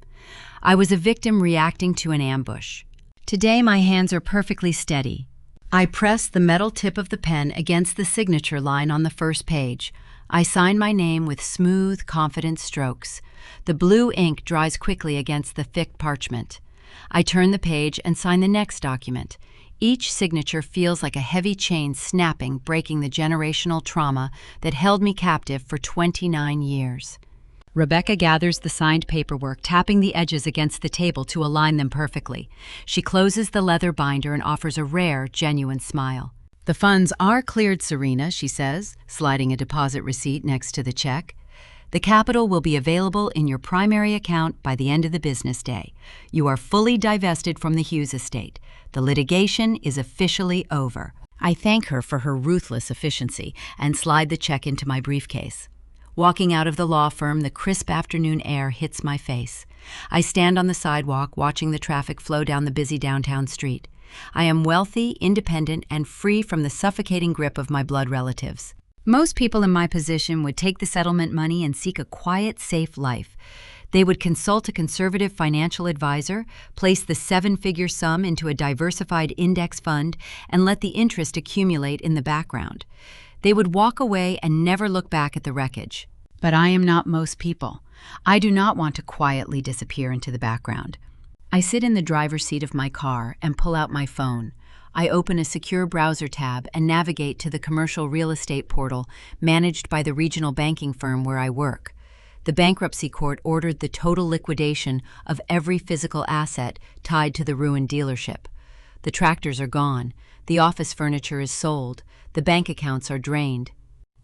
I was a victim reacting to an ambush. Today my hands are perfectly steady. I press the metal tip of the pen against the signature line on the first page. I sign my name with smooth, confident strokes. The blue ink dries quickly against the thick parchment. I turn the page and sign the next document. Each signature feels like a heavy chain snapping, breaking the generational trauma that held me captive for 29 years. Rebecca gathers the signed paperwork, tapping the edges against the table to align them perfectly. She closes the leather binder and offers a rare, genuine smile. "The funds are cleared, Serena," she says, sliding a deposit receipt next to the check. "The capital will be available in your primary account by the end of the business day. You are fully divested from the Hughes estate. The litigation is officially over." I thank her for her ruthless efficiency and slide the check into my briefcase. Walking out of the law firm, the crisp afternoon air hits my face. I stand on the sidewalk, watching the traffic flow down the busy downtown street. I am wealthy, independent, and free from the suffocating grip of my blood relatives. Most people in my position would take the settlement money and seek a quiet, safe life. They would consult a conservative financial advisor, place the seven-figure sum into a diversified index fund, and let the interest accumulate in the background. They would walk away and never look back at the wreckage. But I am not most people. I do not want to quietly disappear into the background. I sit in the driver's seat of my car and pull out my phone. I open a secure browser tab and navigate to the commercial real estate portal managed by the regional banking firm where I work. The bankruptcy court ordered the total liquidation of every physical asset tied to the ruined dealership. The tractors are gone. The office furniture is sold. The bank accounts are drained.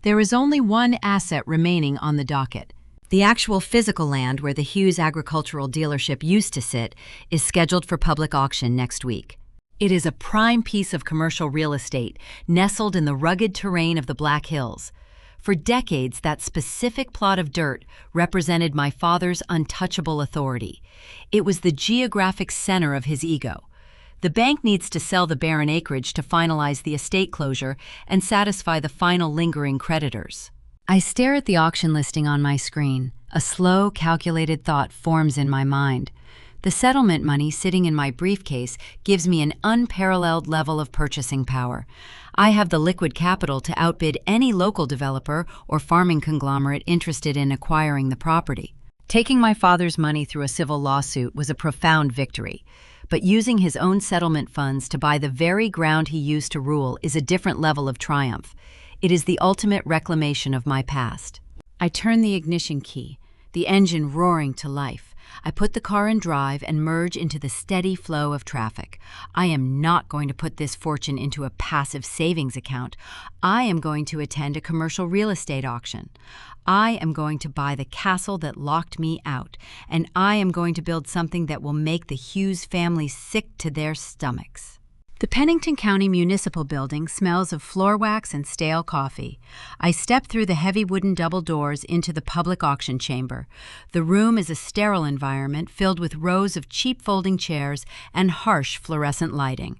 There is only one asset remaining on the docket. The actual physical land where the Hughes agricultural dealership used to sit is scheduled for public auction next week. It is a prime piece of commercial real estate nestled in the rugged terrain of the Black Hills. For decades, that specific plot of dirt represented my father's untouchable authority. It was the geographic center of his ego. The bank needs to sell the barren acreage to finalize the estate closure and satisfy the final lingering creditors. I stare at the auction listing on my screen. A slow, calculated thought forms in my mind. The settlement money sitting in my briefcase gives me an unparalleled level of purchasing power. I have the liquid capital to outbid any local developer or farming conglomerate interested in acquiring the property. Taking my father's money through a civil lawsuit was a profound victory. But using his own settlement funds to buy the very ground he used to rule is a different level of triumph. It is the ultimate reclamation of my past. I turn the ignition key, the engine roaring to life. I put the car in drive and merge into the steady flow of traffic. I am not going to put this fortune into a passive savings account. I am going to attend a commercial real estate auction. I am going to buy the castle that locked me out, and I am going to build something that will make the Hughes family sick to their stomachs. The Pennington County Municipal Building smells of floor wax and stale coffee. I step through the heavy wooden double doors into the public auction chamber. The room is a sterile environment filled with rows of cheap folding chairs and harsh fluorescent lighting.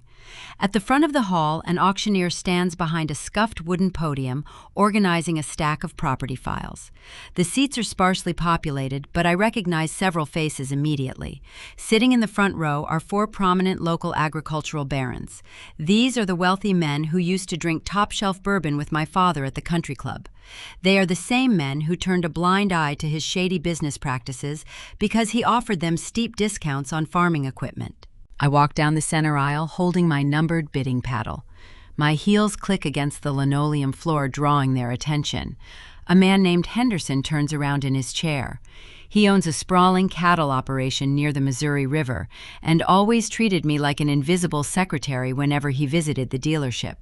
At the front of the hall, an auctioneer stands behind a scuffed wooden podium, organizing a stack of property files. The seats are sparsely populated, but I recognize several faces immediately. Sitting in the front row are four prominent local agricultural barons. These are the wealthy men who used to drink top-shelf bourbon with my father at the country club. They are the same men who turned a blind eye to his shady business practices because he offered them steep discounts on farming equipment. I walk down the center aisle, holding my numbered bidding paddle. My heels click against the linoleum floor, drawing their attention. A man named Henderson turns around in his chair. He owns a sprawling cattle operation near the Missouri River and always treated me like an invisible secretary whenever he visited the dealership.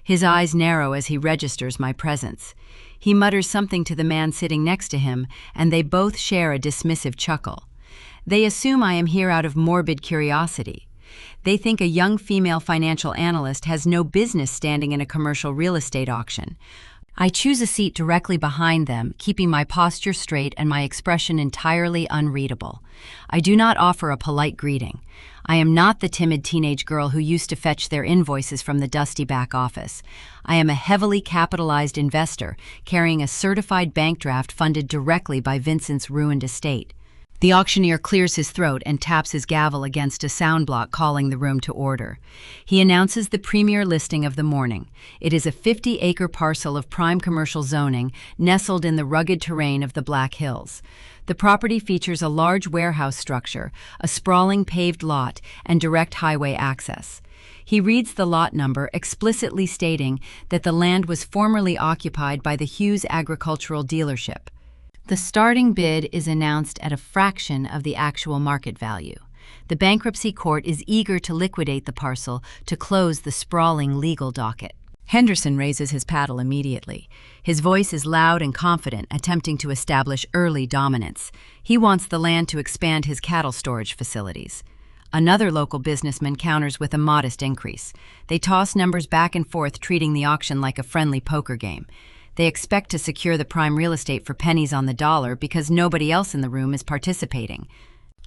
His eyes narrow as he registers my presence. He mutters something to the man sitting next to him, and they both share a dismissive chuckle. They assume I am here out of morbid curiosity. They think a young female financial analyst has no business standing in a commercial real estate auction. I choose a seat directly behind them, keeping my posture straight and my expression entirely unreadable. I do not offer a polite greeting. I am not the timid teenage girl who used to fetch their invoices from the dusty back office. I am a heavily capitalized investor, carrying a certified bank draft funded directly by Vincent's ruined estate. The auctioneer clears his throat and taps his gavel against a sound block, calling the room to order. He announces the premier listing of the morning. It is a 50-acre parcel of prime commercial zoning nestled in the rugged terrain of the Black Hills. The property features a large warehouse structure, a sprawling paved lot, and direct highway access. He reads the lot number, explicitly stating that the land was formerly occupied by the Hughes Agricultural Dealership. The starting bid is announced at a fraction of the actual market value. The bankruptcy court is eager to liquidate the parcel to close the sprawling legal docket. Henderson raises his paddle immediately. His voice is loud and confident, attempting to establish early dominance. He wants the land to expand his cattle storage facilities. Another local businessman counters with a modest increase. They toss numbers back and forth, treating the auction like a friendly poker game. They expect to secure the prime real estate for pennies on the dollar because nobody else in the room is participating.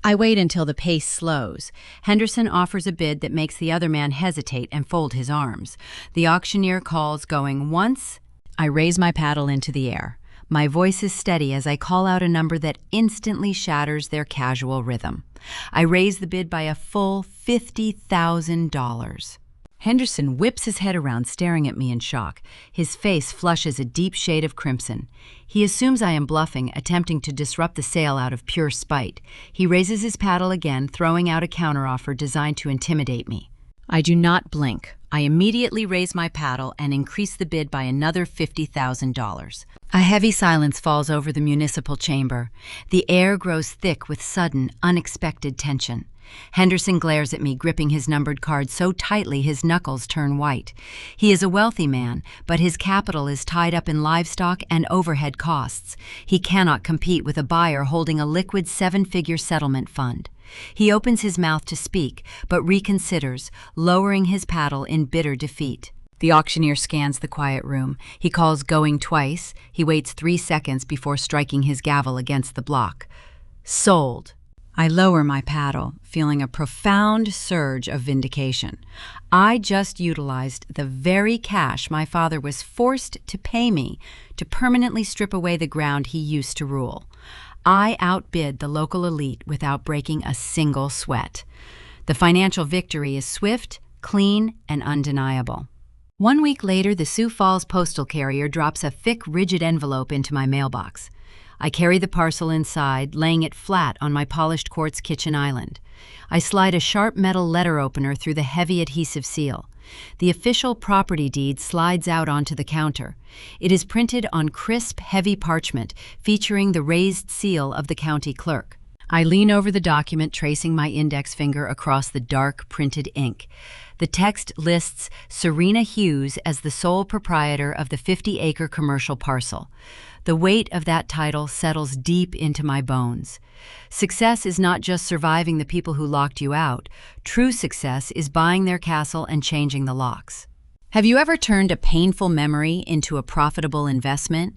I wait until the pace slows. Henderson offers a bid that makes the other man hesitate and fold his arms. The auctioneer calls, going once. I raise my paddle into the air. My voice is steady as I call out a number that instantly shatters their casual rhythm. I raise the bid by a full $50,000. Henderson whips his head around, staring at me in shock. His face flushes a deep shade of crimson. He assumes I am bluffing, attempting to disrupt the sale out of pure spite. He raises his paddle again, throwing out a counteroffer designed to intimidate me. I do not blink. I immediately raise my paddle and increase the bid by another $50,000. A heavy silence falls over the municipal chamber. The air grows thick with sudden, unexpected tension. Henderson glares at me, gripping his numbered card so tightly his knuckles turn white. He is a wealthy man, but his capital is tied up in livestock and overhead costs. He cannot compete with a buyer holding a liquid 7-figure settlement fund. He opens his mouth to speak, but reconsiders, lowering his paddle in bitter defeat. The auctioneer scans the quiet room. He calls going twice. He waits 3 seconds before striking his gavel against the block. Sold. I lower my paddle, feeling a profound surge of vindication. I just utilized the very cash my father was forced to pay me to permanently strip away the ground he used to rule. I outbid the local elite without breaking a single sweat. The financial victory is swift, clean, and undeniable. 1 week later, the Sioux Falls postal carrier drops a thick, rigid envelope into my mailbox. I carry the parcel inside, laying it flat on my polished quartz kitchen island. I slide a sharp metal letter opener through the heavy adhesive seal. The official property deed slides out onto the counter. It is printed on crisp, heavy parchment, featuring the raised seal of the county clerk. I lean over the document, tracing my index finger across the dark, printed ink. The text lists Serena Hughes as the sole proprietor of the 50-acre commercial parcel. The weight of that title settles deep into my bones. Success is not just surviving the people who locked you out. True success is buying their castle and changing the locks. Have you ever turned a painful memory into a profitable investment?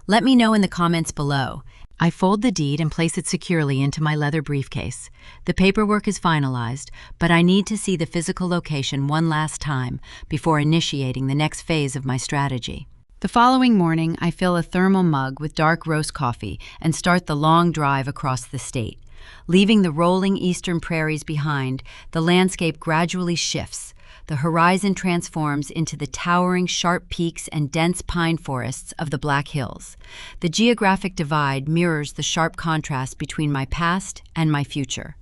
Let me know in the comments below. I fold the deed and place it securely into my leather briefcase. The paperwork is finalized, but I need to see the physical location one last time before initiating the next phase of my strategy. The following morning, I fill a thermal mug with dark roast coffee and start the long drive across the state. Leaving the rolling eastern prairies behind, the landscape gradually shifts. The horizon transforms into the towering sharp peaks and dense pine forests of the Black Hills. The geographic divide mirrors the sharp contrast between my past and my future.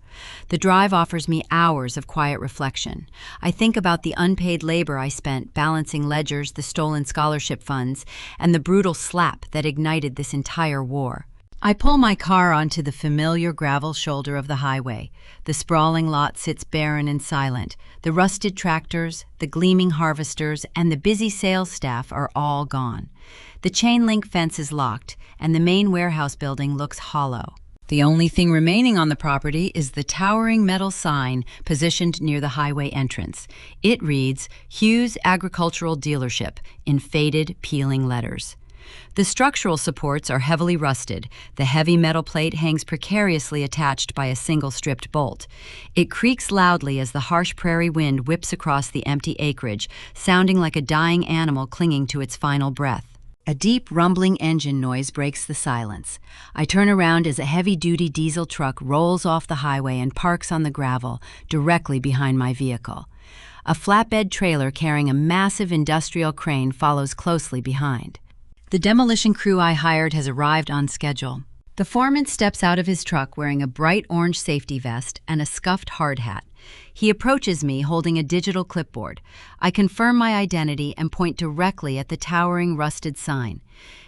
The drive offers me hours of quiet reflection. I think about the unpaid labor I spent balancing ledgers, the stolen scholarship funds, and the brutal slap that ignited this entire war. I pull my car onto the familiar gravel shoulder of the highway. The sprawling lot sits barren and silent. The rusted tractors, the gleaming harvesters, and the busy sales staff are all gone. The chain-link fence is locked, and the main warehouse building looks hollow. The only thing remaining on the property is the towering metal sign positioned near the highway entrance. It reads, Hughes Agricultural Dealership, in faded, peeling letters. The structural supports are heavily rusted. The heavy metal plate hangs precariously attached by a single stripped bolt. It creaks loudly as the harsh prairie wind whips across the empty acreage, sounding like a dying animal clinging to its final breath. A deep rumbling engine noise breaks the silence. I turn around as a heavy-duty diesel truck rolls off the highway and parks on the gravel directly behind my vehicle. A flatbed trailer carrying a massive industrial crane follows closely behind. The demolition crew I hired has arrived on schedule. The foreman steps out of his truck wearing a bright orange safety vest and a scuffed hard hat. He approaches me holding a digital clipboard. I confirm my identity and point directly at the towering rusted sign.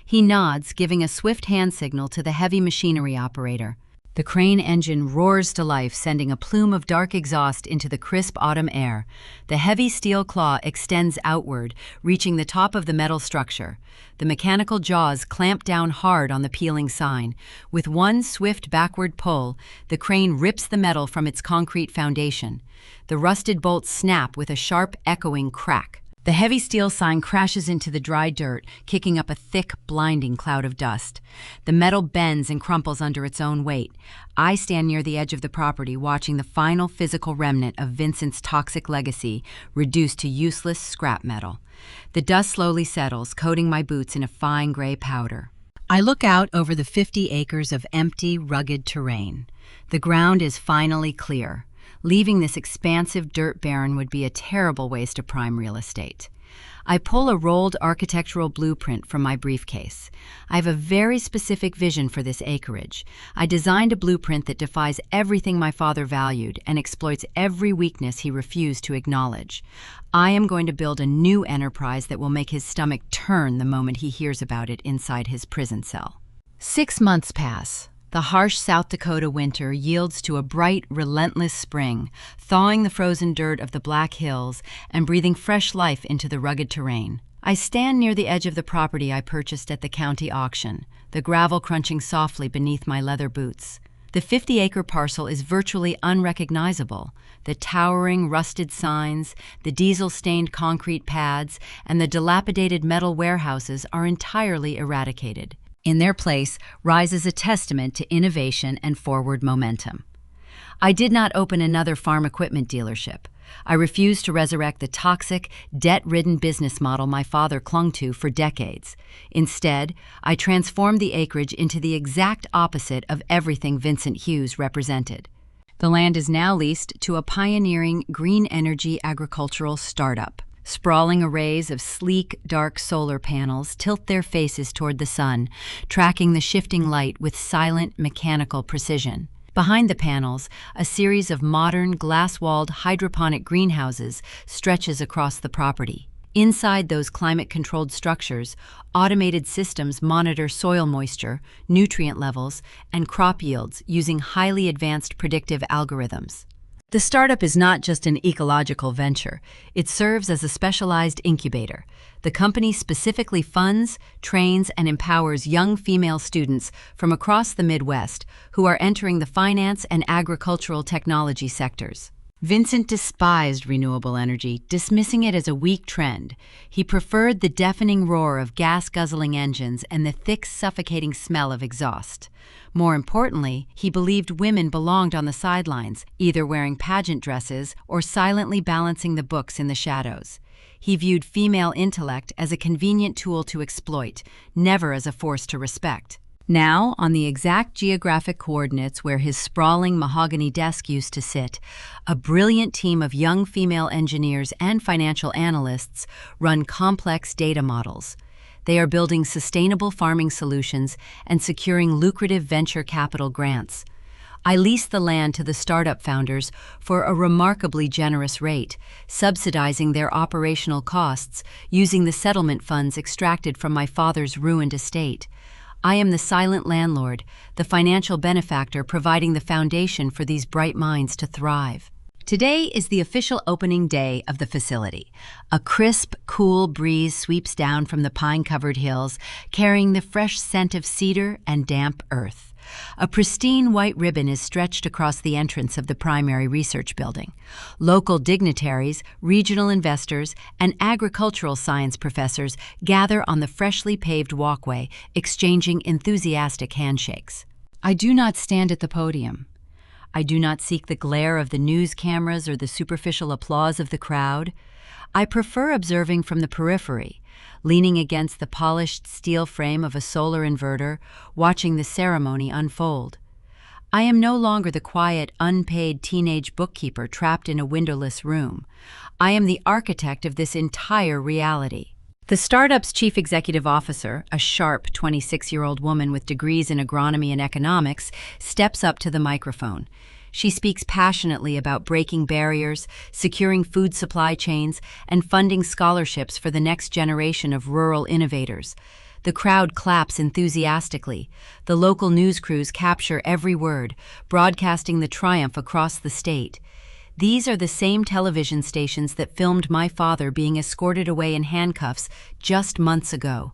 He nods, giving a swift hand signal to the heavy machinery operator. The crane engine roars to life, sending a plume of dark exhaust into the crisp autumn air. The heavy steel claw extends outward, reaching the top of the metal structure. The mechanical jaws clamp down hard on the peeling sign. With one swift backward pull, the crane rips the metal from its concrete foundation. The rusted bolts snap with a sharp, echoing crack. The heavy steel sign crashes into the dry dirt, kicking up a thick, blinding cloud of dust. The metal bends and crumples under its own weight. I stand near the edge of the property, watching the final physical remnant of Vincent's toxic legacy reduced to useless scrap metal. The dust slowly settles, coating my boots in a fine gray powder. I look out over the 50 acres of empty, rugged terrain. The ground is finally clear. Leaving this expansive dirt barren would be a terrible waste of prime real estate. I pull a rolled architectural blueprint from my briefcase. I have a very specific vision for this acreage. I designed a blueprint that defies everything my father valued and exploits every weakness he refused to acknowledge. I am going to build a new enterprise that will make his stomach turn the moment he hears about it inside his prison cell. 6 months pass. The harsh South Dakota winter yields to a bright, relentless spring, thawing the frozen dirt of the Black Hills and breathing fresh life into the rugged terrain. I stand near the edge of the property I purchased at the county auction, the gravel crunching softly beneath my leather boots. The 50-acre parcel is virtually unrecognizable. The towering, rusted signs, the diesel-stained concrete pads, and the dilapidated metal warehouses are entirely eradicated. In their place rises a testament to innovation and forward momentum. I did not open another farm equipment dealership. I refused to resurrect the toxic, debt-ridden business model my father clung to for decades. Instead, I transformed the acreage into the exact opposite of everything Vincent Hughes represented. The land is now leased to a pioneering green energy agricultural startup. Sprawling arrays of sleek, dark solar panels tilt their faces toward the sun, tracking the shifting light with silent, mechanical precision. Behind the panels, a series of modern, glass-walled hydroponic greenhouses stretches across the property. Inside those climate-controlled structures, automated systems monitor soil moisture, nutrient levels, and crop yields using highly advanced predictive algorithms. The startup is not just an ecological venture. It serves as a specialized incubator. The company specifically funds, trains, and empowers young female students from across the Midwest who are entering the finance and agricultural technology sectors. Vincent despised renewable energy, dismissing it as a weak trend. He preferred the deafening roar of gas-guzzling engines and the thick, suffocating smell of exhaust. More importantly, he believed women belonged on the sidelines, either wearing pageant dresses or silently balancing the books in the shadows. He viewed female intellect as a convenient tool to exploit, never as a force to respect. Now, on the exact geographic coordinates where his sprawling mahogany desk used to sit, a brilliant team of young female engineers and financial analysts run complex data models. They are building sustainable farming solutions and securing lucrative venture capital grants. I leased the land to the startup founders for a remarkably generous rate, subsidizing their operational costs using the settlement funds extracted from my father's ruined estate. I am the silent landlord, the financial benefactor providing the foundation for these bright minds to thrive. Today is the official opening day of the facility. A crisp, cool breeze sweeps down from the pine-covered hills, carrying the fresh scent of cedar and damp earth. A pristine white ribbon is stretched across the entrance of the primary research building. Local dignitaries, regional investors, and agricultural science professors gather on the freshly paved walkway, exchanging enthusiastic handshakes. I do not stand at the podium. I do not seek the glare of the news cameras or the superficial applause of the crowd. I prefer observing from the periphery, leaning against the polished steel frame of a solar inverter, watching the ceremony unfold. I am no longer the quiet, unpaid teenage bookkeeper trapped in a windowless room. I am the architect of this entire reality. The startup's chief executive officer, a sharp 26-year-old woman with degrees in agronomy and economics, steps up to the microphone. She speaks passionately about breaking barriers, securing food supply chains, and funding scholarships for the next generation of rural innovators. The crowd claps enthusiastically. The local news crews capture every word, broadcasting the triumph across the state. These are the same television stations that filmed my father being escorted away in handcuffs just months ago.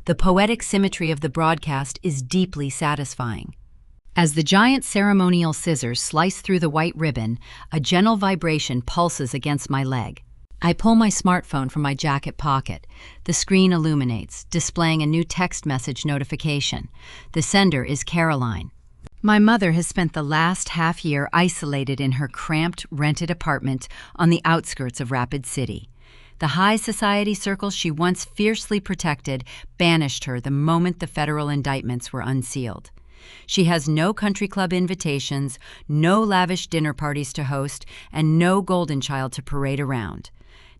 The poetic symmetry of the broadcast is deeply satisfying. As the giant ceremonial scissors slice through the white ribbon, a gentle vibration pulses against my leg. I pull my smartphone from my jacket pocket. The screen illuminates, displaying a new text message notification. The sender is Caroline. My mother has spent the last half year isolated in her cramped, rented apartment on the outskirts of Rapid City. The high society circles she once fiercely protected banished her the moment the federal indictments were unsealed. She has no country club invitations, no lavish dinner parties to host, and no golden child to parade around.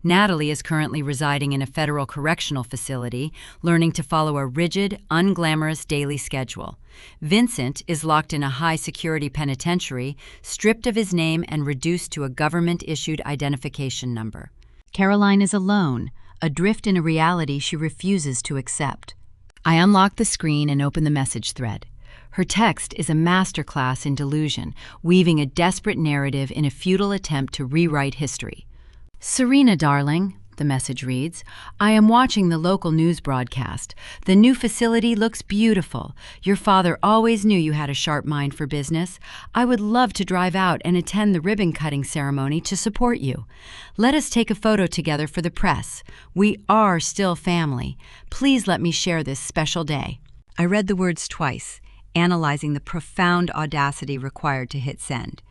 Natalie is currently residing in a federal correctional facility, learning to follow a rigid, unglamorous daily schedule. Vincent is locked in a high-security penitentiary, stripped of his name and reduced to a government-issued identification number. Caroline is alone, adrift in a reality she refuses to accept. I unlock the screen and open the message thread. Her text is a masterclass in delusion, weaving a desperate narrative in a futile attempt to rewrite history. "Serena, darling," the message reads, "I am watching the local news broadcast. The new facility looks beautiful. Your father always knew you had a sharp mind for business. I would love to drive out and attend the ribbon-cutting ceremony to support you. Let us take a photo together for the press. We are still family. Please let me share this special day." I read the words twice, analyzing the profound audacity required to hit send.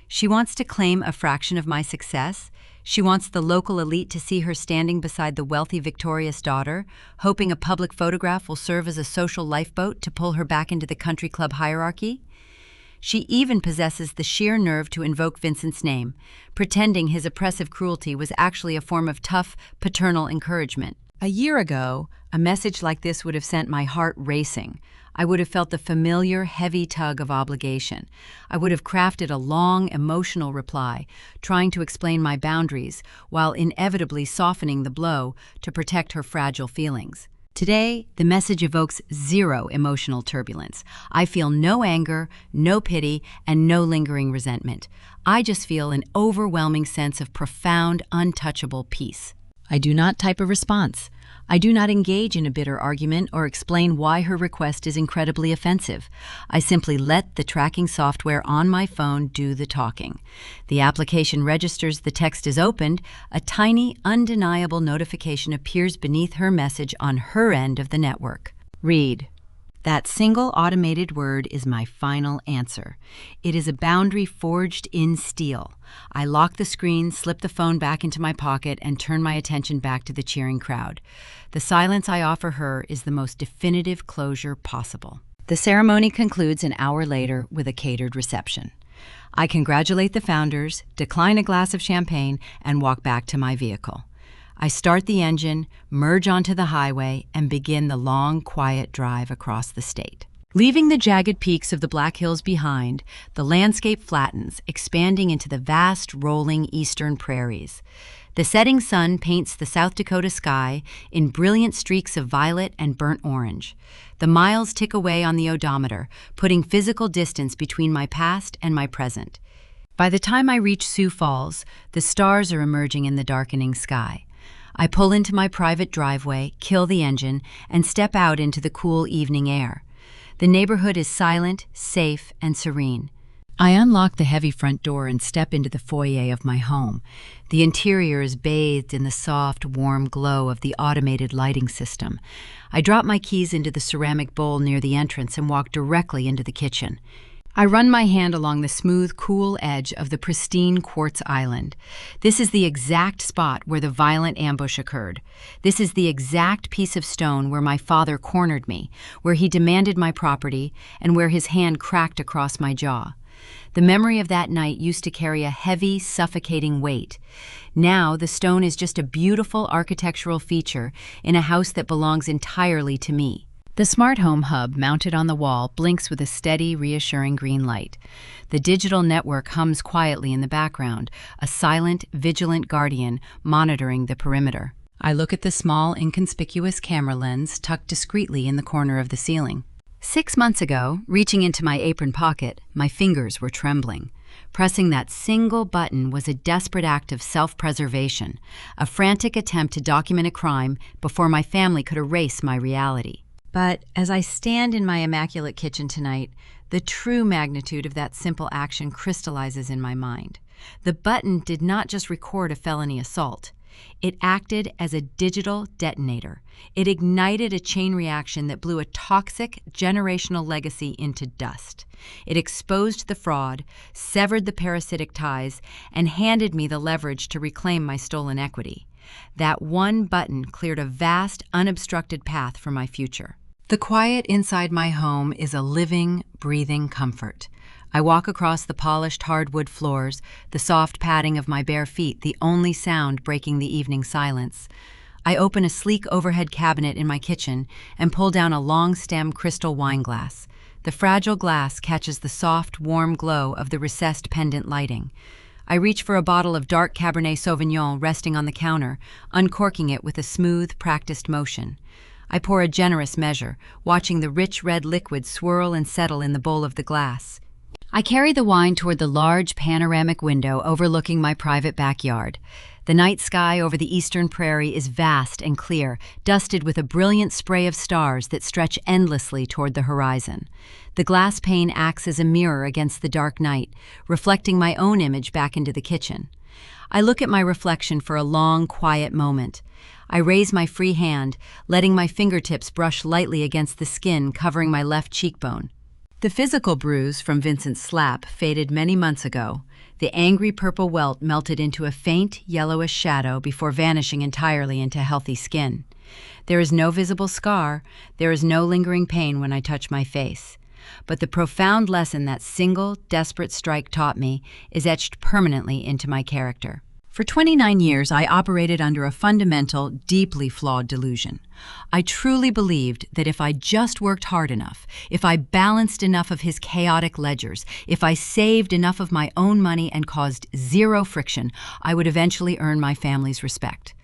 She wants to claim a fraction of my success. She wants the local elite to see her standing beside the wealthy, victorious daughter, hoping a public photograph will serve as a social lifeboat to pull her back into the country club hierarchy. She even possesses the sheer nerve to invoke Vincent's name, pretending his oppressive cruelty was actually a form of tough, paternal encouragement. A year ago, a message like this would have sent my heart racing. I would have felt the familiar, heavy tug of obligation. I would have crafted a long, emotional reply, trying to explain my boundaries, while inevitably softening the blow to protect her fragile feelings. Today, the message evokes zero emotional turbulence. I feel no anger, no pity, and no lingering resentment. I just feel an overwhelming sense of profound, untouchable peace. I do not type a response. I do not engage in a bitter argument or explain why her request is incredibly offensive. I simply let the tracking software on my phone do the talking. The application registers the text is opened. A tiny, undeniable notification appears beneath her message on her end of the network. Read. That single automated word is my final answer. It is a boundary forged in steel. I lock the screen, slip the phone back into my pocket, and turn my attention back to the cheering crowd. The silence I offer her is the most definitive closure possible. The ceremony concludes an hour later with a catered reception. I congratulate the founders, decline a glass of champagne, and walk back to my vehicle. I start the engine, merge onto the highway, and begin the long, quiet drive across the state. Leaving the jagged peaks of the Black Hills behind, the landscape flattens, expanding into the vast, rolling eastern prairies. The setting sun paints the South Dakota sky in brilliant streaks of violet and burnt orange. The miles tick away on the odometer, putting physical distance between my past and my present. By the time I reach Sioux Falls, the stars are emerging in the darkening sky. I pull into my private driveway, kill the engine, and step out into the cool evening air. The neighborhood is silent, safe, and serene. I unlock the heavy front door and step into the foyer of my home. The interior is bathed in the soft, warm glow of the automated lighting system. I drop my keys into the ceramic bowl near the entrance and walk directly into the kitchen. I run my hand along the smooth, cool edge of the pristine quartz island. This is the exact spot where the violent ambush occurred. This is the exact piece of stone where my father cornered me, where he demanded my property, and where his hand cracked across my jaw. The memory of that night used to carry a heavy, suffocating weight. Now, the stone is just a beautiful architectural feature in a house that belongs entirely to me. The smart home hub mounted on the wall blinks with a steady, reassuring green light. The digital network hums quietly in the background, a silent, vigilant guardian monitoring the perimeter. I look at the small, inconspicuous camera lens tucked discreetly in the corner of the ceiling. 6 months ago, reaching into my apron pocket, my fingers were trembling. Pressing that single button was a desperate act of self-preservation, a frantic attempt to document a crime before my family could erase my reality. But as I stand in my immaculate kitchen tonight, the true magnitude of that simple action crystallizes in my mind. The button did not just record a felony assault. It acted as a digital detonator. It ignited a chain reaction that blew a toxic generational legacy into dust. It exposed the fraud, severed the parasitic ties, and handed me the leverage to reclaim my stolen equity. That one button cleared a vast, unobstructed path for my future. The quiet inside my home is a living, breathing comfort. I walk across the polished hardwood floors, the soft padding of my bare feet the only sound breaking the evening silence. I open a sleek overhead cabinet in my kitchen and pull down a long-stem crystal wine glass. The fragile glass catches the soft, warm glow of the recessed pendant lighting. I reach for a bottle of dark Cabernet Sauvignon resting on the counter, uncorking it with a smooth, practiced motion. I pour a generous measure, watching the rich red liquid swirl and settle in the bowl of the glass. I carry the wine toward the large panoramic window overlooking my private backyard. The night sky over the eastern prairie is vast and clear, dusted with a brilliant spray of stars that stretch endlessly toward the horizon. The glass pane acts as a mirror against the dark night, reflecting my own image back into the kitchen. I look at my reflection for a long, quiet moment. I raise my free hand, letting my fingertips brush lightly against the skin covering my left cheekbone. The physical bruise from Vincent's slap faded many months ago. The angry purple welt melted into a faint, yellowish shadow before vanishing entirely into healthy skin. There is no visible scar, there is no lingering pain when I touch my face. But the profound lesson that single, desperate strike taught me is etched permanently into my character. For 29 years, I operated under a fundamental, deeply flawed delusion. I truly believed that if I just worked hard enough, if I balanced enough of his chaotic ledgers, if I saved enough of my own money and caused zero friction, I would eventually earn my family's respect.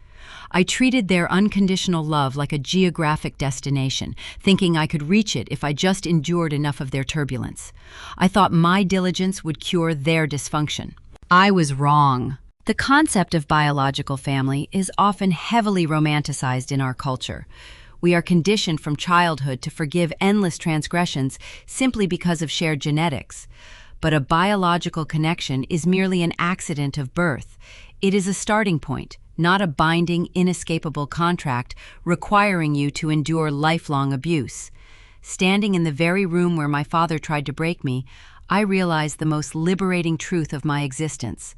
I treated their unconditional love like a geographic destination, thinking I could reach it if I just endured enough of their turbulence. I thought my diligence would cure their dysfunction. I was wrong. The concept of biological family is often heavily romanticized in our culture. We are conditioned from childhood to forgive endless transgressions simply because of shared genetics. But a biological connection is merely an accident of birth. It is a starting point, not a binding, inescapable contract requiring you to endure lifelong abuse. Standing in the very room where my father tried to break me, I realized the most liberating truth of my existence.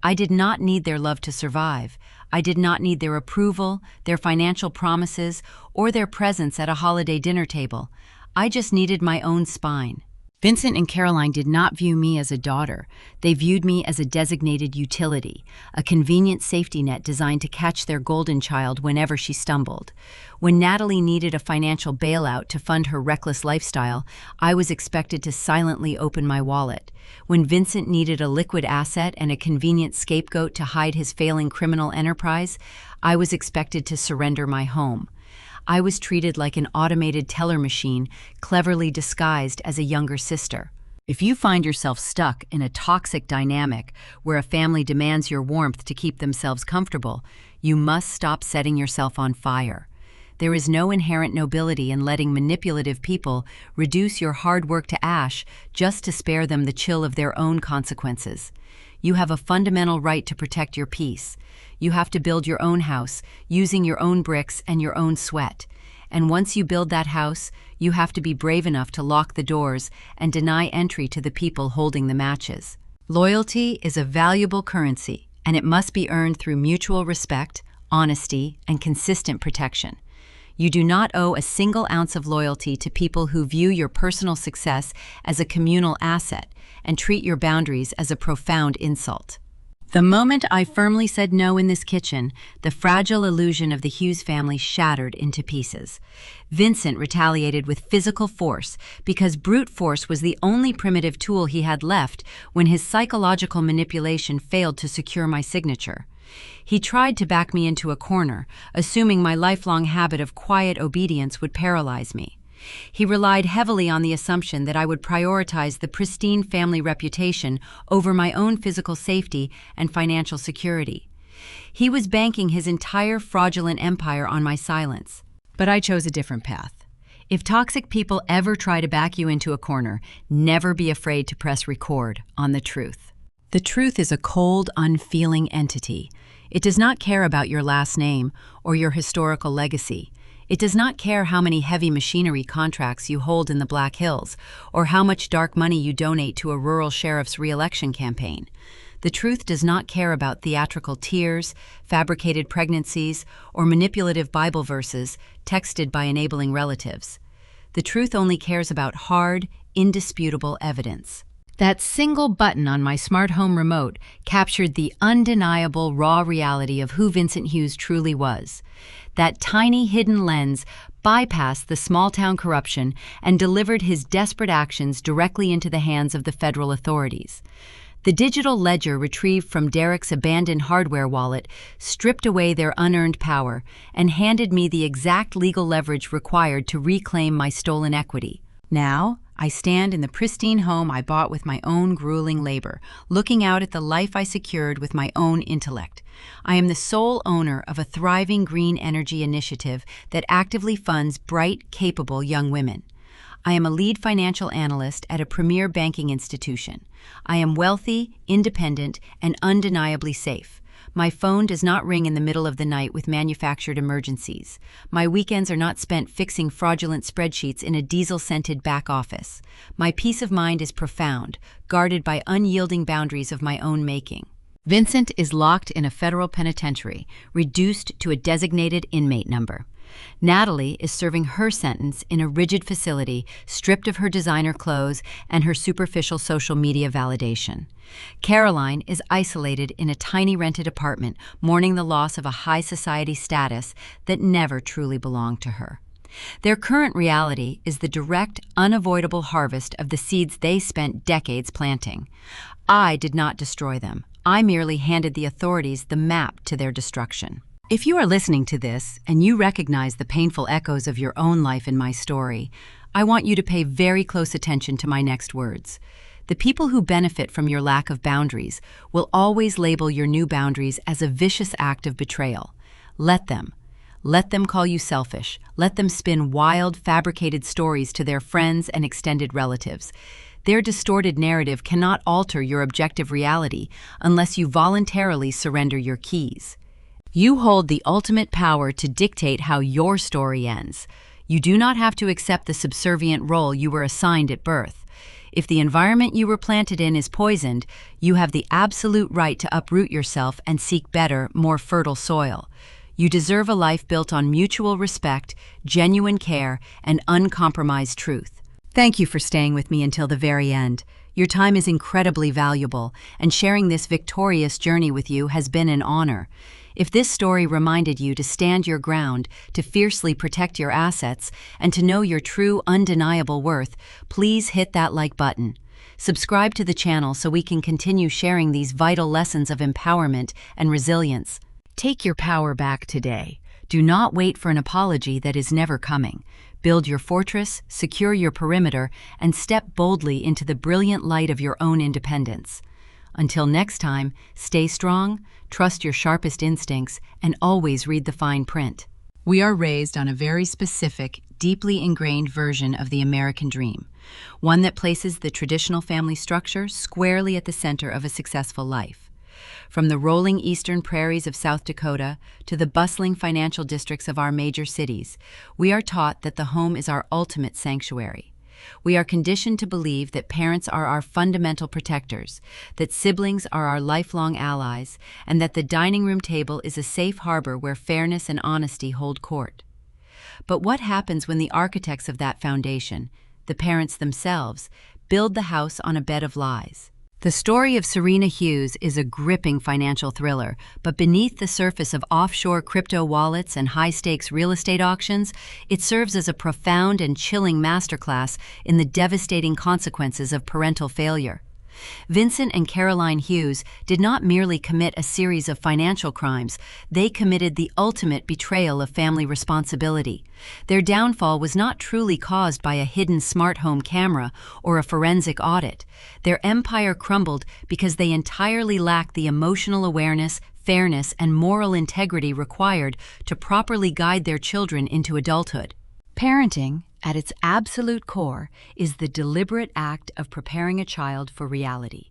I did not need their love to survive. I did not need their approval, their financial promises, or their presence at a holiday dinner table. I just needed my own spine. Vincent and Caroline did not view me as a daughter. They viewed me as a designated utility, a convenient safety net designed to catch their golden child whenever she stumbled. When Natalie needed a financial bailout to fund her reckless lifestyle, I was expected to silently open my wallet. When Vincent needed a liquid asset and a convenient scapegoat to hide his failing criminal enterprise, I was expected to surrender my home. I was treated like an automated teller machine, cleverly disguised as a younger sister. If you find yourself stuck in a toxic dynamic where a family demands your warmth to keep themselves comfortable, you must stop setting yourself on fire. There is no inherent nobility in letting manipulative people reduce your hard work to ash just to spare them the chill of their own consequences. You have a fundamental right to protect your peace. You have to build your own house, using your own bricks and your own sweat. and once you build that house, you have to be brave enough to lock the doors and deny entry to the people holding the matches. Loyalty is a valuable currency, and it must be earned through mutual respect, honesty, and consistent protection. You do not owe a single ounce of loyalty to people who view your personal success as a communal asset and treat your boundaries as a profound insult. The moment I firmly said no in this kitchen, the fragile illusion of the Hughes family shattered into pieces. Vincent retaliated with physical force because brute force was the only primitive tool he had left when his psychological manipulation failed to secure my signature. He tried to back me into a corner, assuming my lifelong habit of quiet obedience would paralyze me. He relied heavily on the assumption that I would prioritize the pristine family reputation over my own physical safety and financial security. He was banking his entire fraudulent empire on my silence. But I chose a different path. If toxic people ever try to back you into a corner, never be afraid to press record on the truth. The truth is a cold, unfeeling entity. It does not care about your last name or your historical legacy. It does not care how many heavy machinery contracts you hold in the Black Hills or how much dark money you donate to a rural sheriff's re-election campaign. The truth does not care about theatrical tears, fabricated pregnancies, or manipulative Bible verses texted by enabling relatives. The truth only cares about hard, indisputable evidence. That single button on my smart home remote captured the undeniable raw reality of who Vincent Hughes truly was. That tiny hidden lens bypassed the small-town corruption and delivered his desperate actions directly into the hands of the federal authorities. The digital ledger retrieved from Derek's abandoned hardware wallet stripped away their unearned power and handed me the exact legal leverage required to reclaim my stolen equity. Now, I stand in the pristine home I bought with my own grueling labor, looking out at the life I secured with my own intellect. I am the sole owner of a thriving green energy initiative that actively funds bright, capable young women. I am a lead financial analyst at a premier banking institution. I am wealthy, independent, and undeniably safe. My phone does not ring in the middle of the night with manufactured emergencies. My weekends are not spent fixing fraudulent spreadsheets in a diesel-scented back office. My peace of mind is profound, guarded by unyielding boundaries of my own making. Vincent is locked in a federal penitentiary, reduced to a designated inmate number. Natalie is serving her sentence in a rigid facility, stripped of her designer clothes and her superficial social media validation. Caroline is isolated in a tiny rented apartment, mourning the loss of a high society status that never truly belonged to her. Their current reality is the direct, unavoidable harvest of the seeds they spent decades planting. I did not destroy them. I merely handed the authorities the map to their destruction. If you are listening to this and you recognize the painful echoes of your own life in my story, I want you to pay very close attention to my next words. The people who benefit from your lack of boundaries will always label your new boundaries as a vicious act of betrayal. Let them. Let them call you selfish. Let them spin wild, fabricated stories to their friends and extended relatives. Their distorted narrative cannot alter your objective reality unless you voluntarily surrender your keys. You hold the ultimate power to dictate how your story ends. You do not have to accept the subservient role you were assigned at birth. If the environment you were planted in is poisoned, you have the absolute right to uproot yourself and seek better, more fertile soil. You deserve a life built on mutual respect, genuine care, and uncompromised truth. Thank you for staying with me until the very end. Your time is incredibly valuable, and sharing this victorious journey with you has been an honor. If this story reminded you to stand your ground, to fiercely protect your assets, and to know your true, undeniable worth, please hit that like button. Subscribe to the channel so we can continue sharing these vital lessons of empowerment and resilience. Take your power back today. Do not wait for an apology that is never coming. Build your fortress, secure your perimeter, and step boldly into the brilliant light of your own independence. Until next time, stay strong, trust your sharpest instincts, and always read the fine print. We are raised on a very specific, deeply ingrained version of the American dream, one that places the traditional family structure squarely at the center of a successful life. From the rolling eastern prairies of South Dakota to the bustling financial districts of our major cities, we are taught that the home is our ultimate sanctuary. We are conditioned to believe that parents are our fundamental protectors, that siblings are our lifelong allies, and that the dining room table is a safe harbor where fairness and honesty hold court. But what happens when the architects of that foundation, the parents themselves, build the house on a bed of lies? The story of Serena Hughes is a gripping financial thriller, but beneath the surface of offshore crypto wallets and high-stakes real estate auctions, it serves as a profound and chilling masterclass in the devastating consequences of parental failure. Vincent and Caroline Hughes did not merely commit a series of financial crimes, they committed the ultimate betrayal of family responsibility. Their downfall was not truly caused by a hidden smart home camera or a forensic audit. Their empire crumbled because they entirely lacked the emotional awareness, fairness, and moral integrity required to properly guide their children into adulthood. Parenting, at its absolute core, is the deliberate act of preparing a child for reality.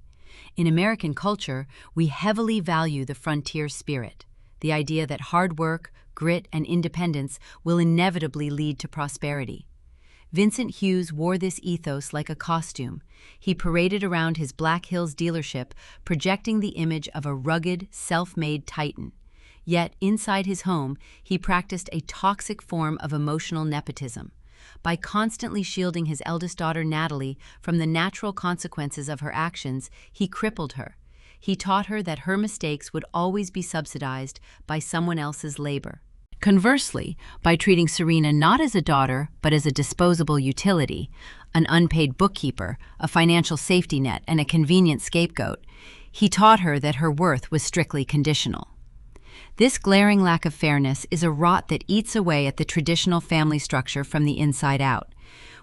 In American culture, we heavily value the frontier spirit, the idea that hard work, grit, and independence will inevitably lead to prosperity. Vincent Hughes wore this ethos like a costume. He paraded around his Black Hills dealership, projecting the image of a rugged, self-made titan. Yet, inside his home, he practiced a toxic form of emotional nepotism. By constantly shielding his eldest daughter, Natalie, from the natural consequences of her actions, he crippled her. He taught her that her mistakes would always be subsidized by someone else's labor. Conversely, by treating Serena not as a daughter, but as a disposable utility, an unpaid bookkeeper, a financial safety net, and a convenient scapegoat, he taught her that her worth was strictly conditional. This glaring lack of fairness is a rot that eats away at the traditional family structure from the inside out.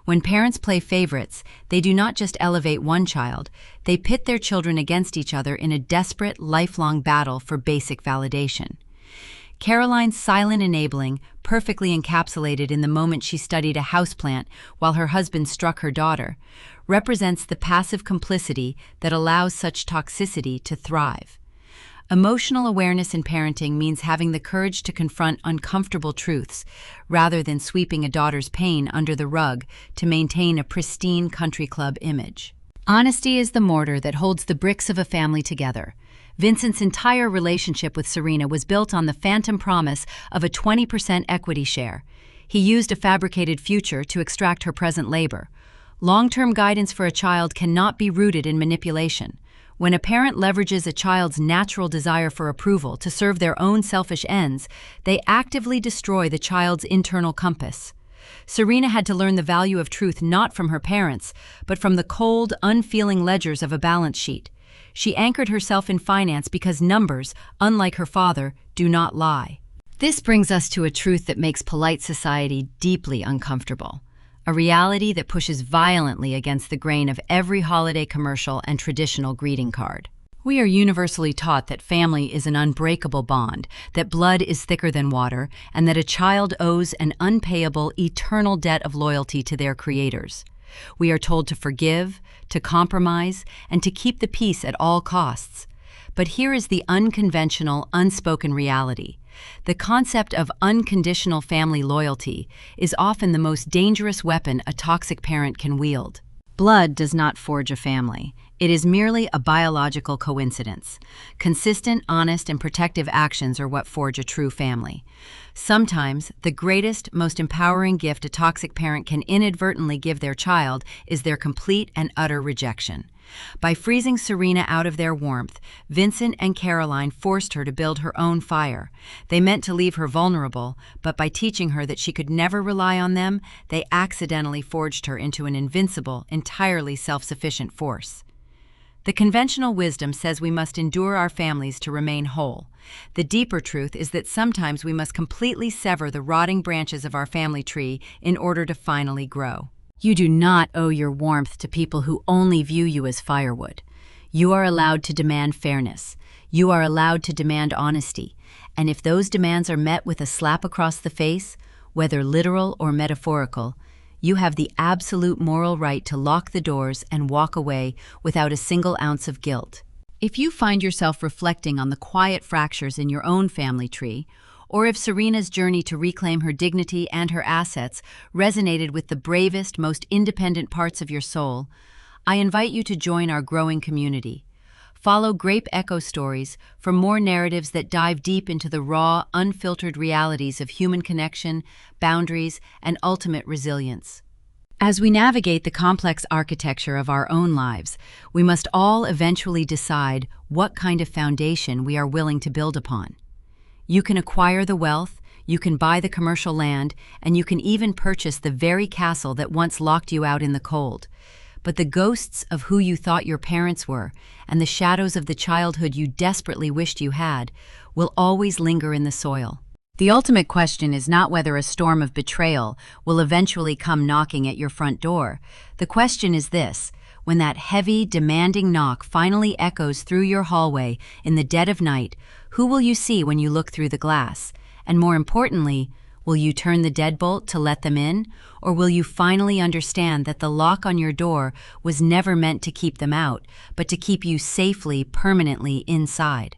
When parents play favorites, they do not just elevate one child, they pit their children against each other in a desperate, lifelong battle for basic validation. Caroline's silent enabling, perfectly encapsulated in the moment she studied a houseplant while her husband struck her daughter, represents the passive complicity that allows such toxicity to thrive. Emotional awareness in parenting means having the courage to confront uncomfortable truths, rather than sweeping a daughter's pain under the rug to maintain a pristine country club image. Honesty is the mortar that holds the bricks of a family together. Vincent's entire relationship with Serena was built on the phantom promise of a 20% equity share. He used a fabricated future to extract her present labor. Long-term guidance for a child cannot be rooted in manipulation. When a parent leverages a child's natural desire for approval to serve their own selfish ends, they actively destroy the child's internal compass. Serena had to learn the value of truth not from her parents, but from the cold, unfeeling ledgers of a balance sheet. She anchored herself in finance because numbers, unlike her father, do not lie. This brings us to a truth that makes polite society deeply uncomfortable. A reality that pushes violently against the grain of every holiday commercial and traditional greeting card. We are universally taught that family is an unbreakable bond, that blood is thicker than water, and that a child owes an unpayable, eternal debt of loyalty to their creators. We are told to forgive, to compromise, and to keep the peace at all costs. But here is the unconventional, unspoken reality. The concept of unconditional family loyalty is often the most dangerous weapon a toxic parent can wield. Blood does not forge a family. It is merely a biological coincidence. Consistent, honest, and protective actions are what forge a true family. Sometimes, the greatest, most empowering gift a toxic parent can inadvertently give their child is their complete and utter rejection. By freezing Serena out of their warmth, Vincent and Caroline forced her to build her own fire. They meant to leave her vulnerable, but by teaching her that she could never rely on them, they accidentally forged her into an invincible, entirely self-sufficient force. The conventional wisdom says we must endure our families to remain whole. The deeper truth is that sometimes we must completely sever the rotting branches of our family tree in order to finally grow. You do not owe your warmth to people who only view you as firewood. You are allowed to demand fairness. You are allowed to demand honesty. And if those demands are met with a slap across the face, whether literal or metaphorical, you have the absolute moral right to lock the doors and walk away without a single ounce of guilt. If you find yourself reflecting on the quiet fractures in your own family tree, or if Serena's journey to reclaim her dignity and her assets resonated with the bravest, most independent parts of your soul, I invite you to join our growing community. Follow Grape Echo Stories for more narratives that dive deep into the raw, unfiltered realities of human connection, boundaries, and ultimate resilience. As we navigate the complex architecture of our own lives, we must all eventually decide what kind of foundation we are willing to build upon. You can acquire the wealth, you can buy the commercial land, and you can even purchase the very castle that once locked you out in the cold. But the ghosts of who you thought your parents were, and the shadows of the childhood you desperately wished you had, will always linger in the soil. The ultimate question is not whether a storm of betrayal will eventually come knocking at your front door. The question is this: when that heavy, demanding knock finally echoes through your hallway in the dead of night, who will you see when you look through the glass? And more importantly, will you turn the deadbolt to let them in, or will you finally understand that the lock on your door was never meant to keep them out, but to keep you safely, permanently inside?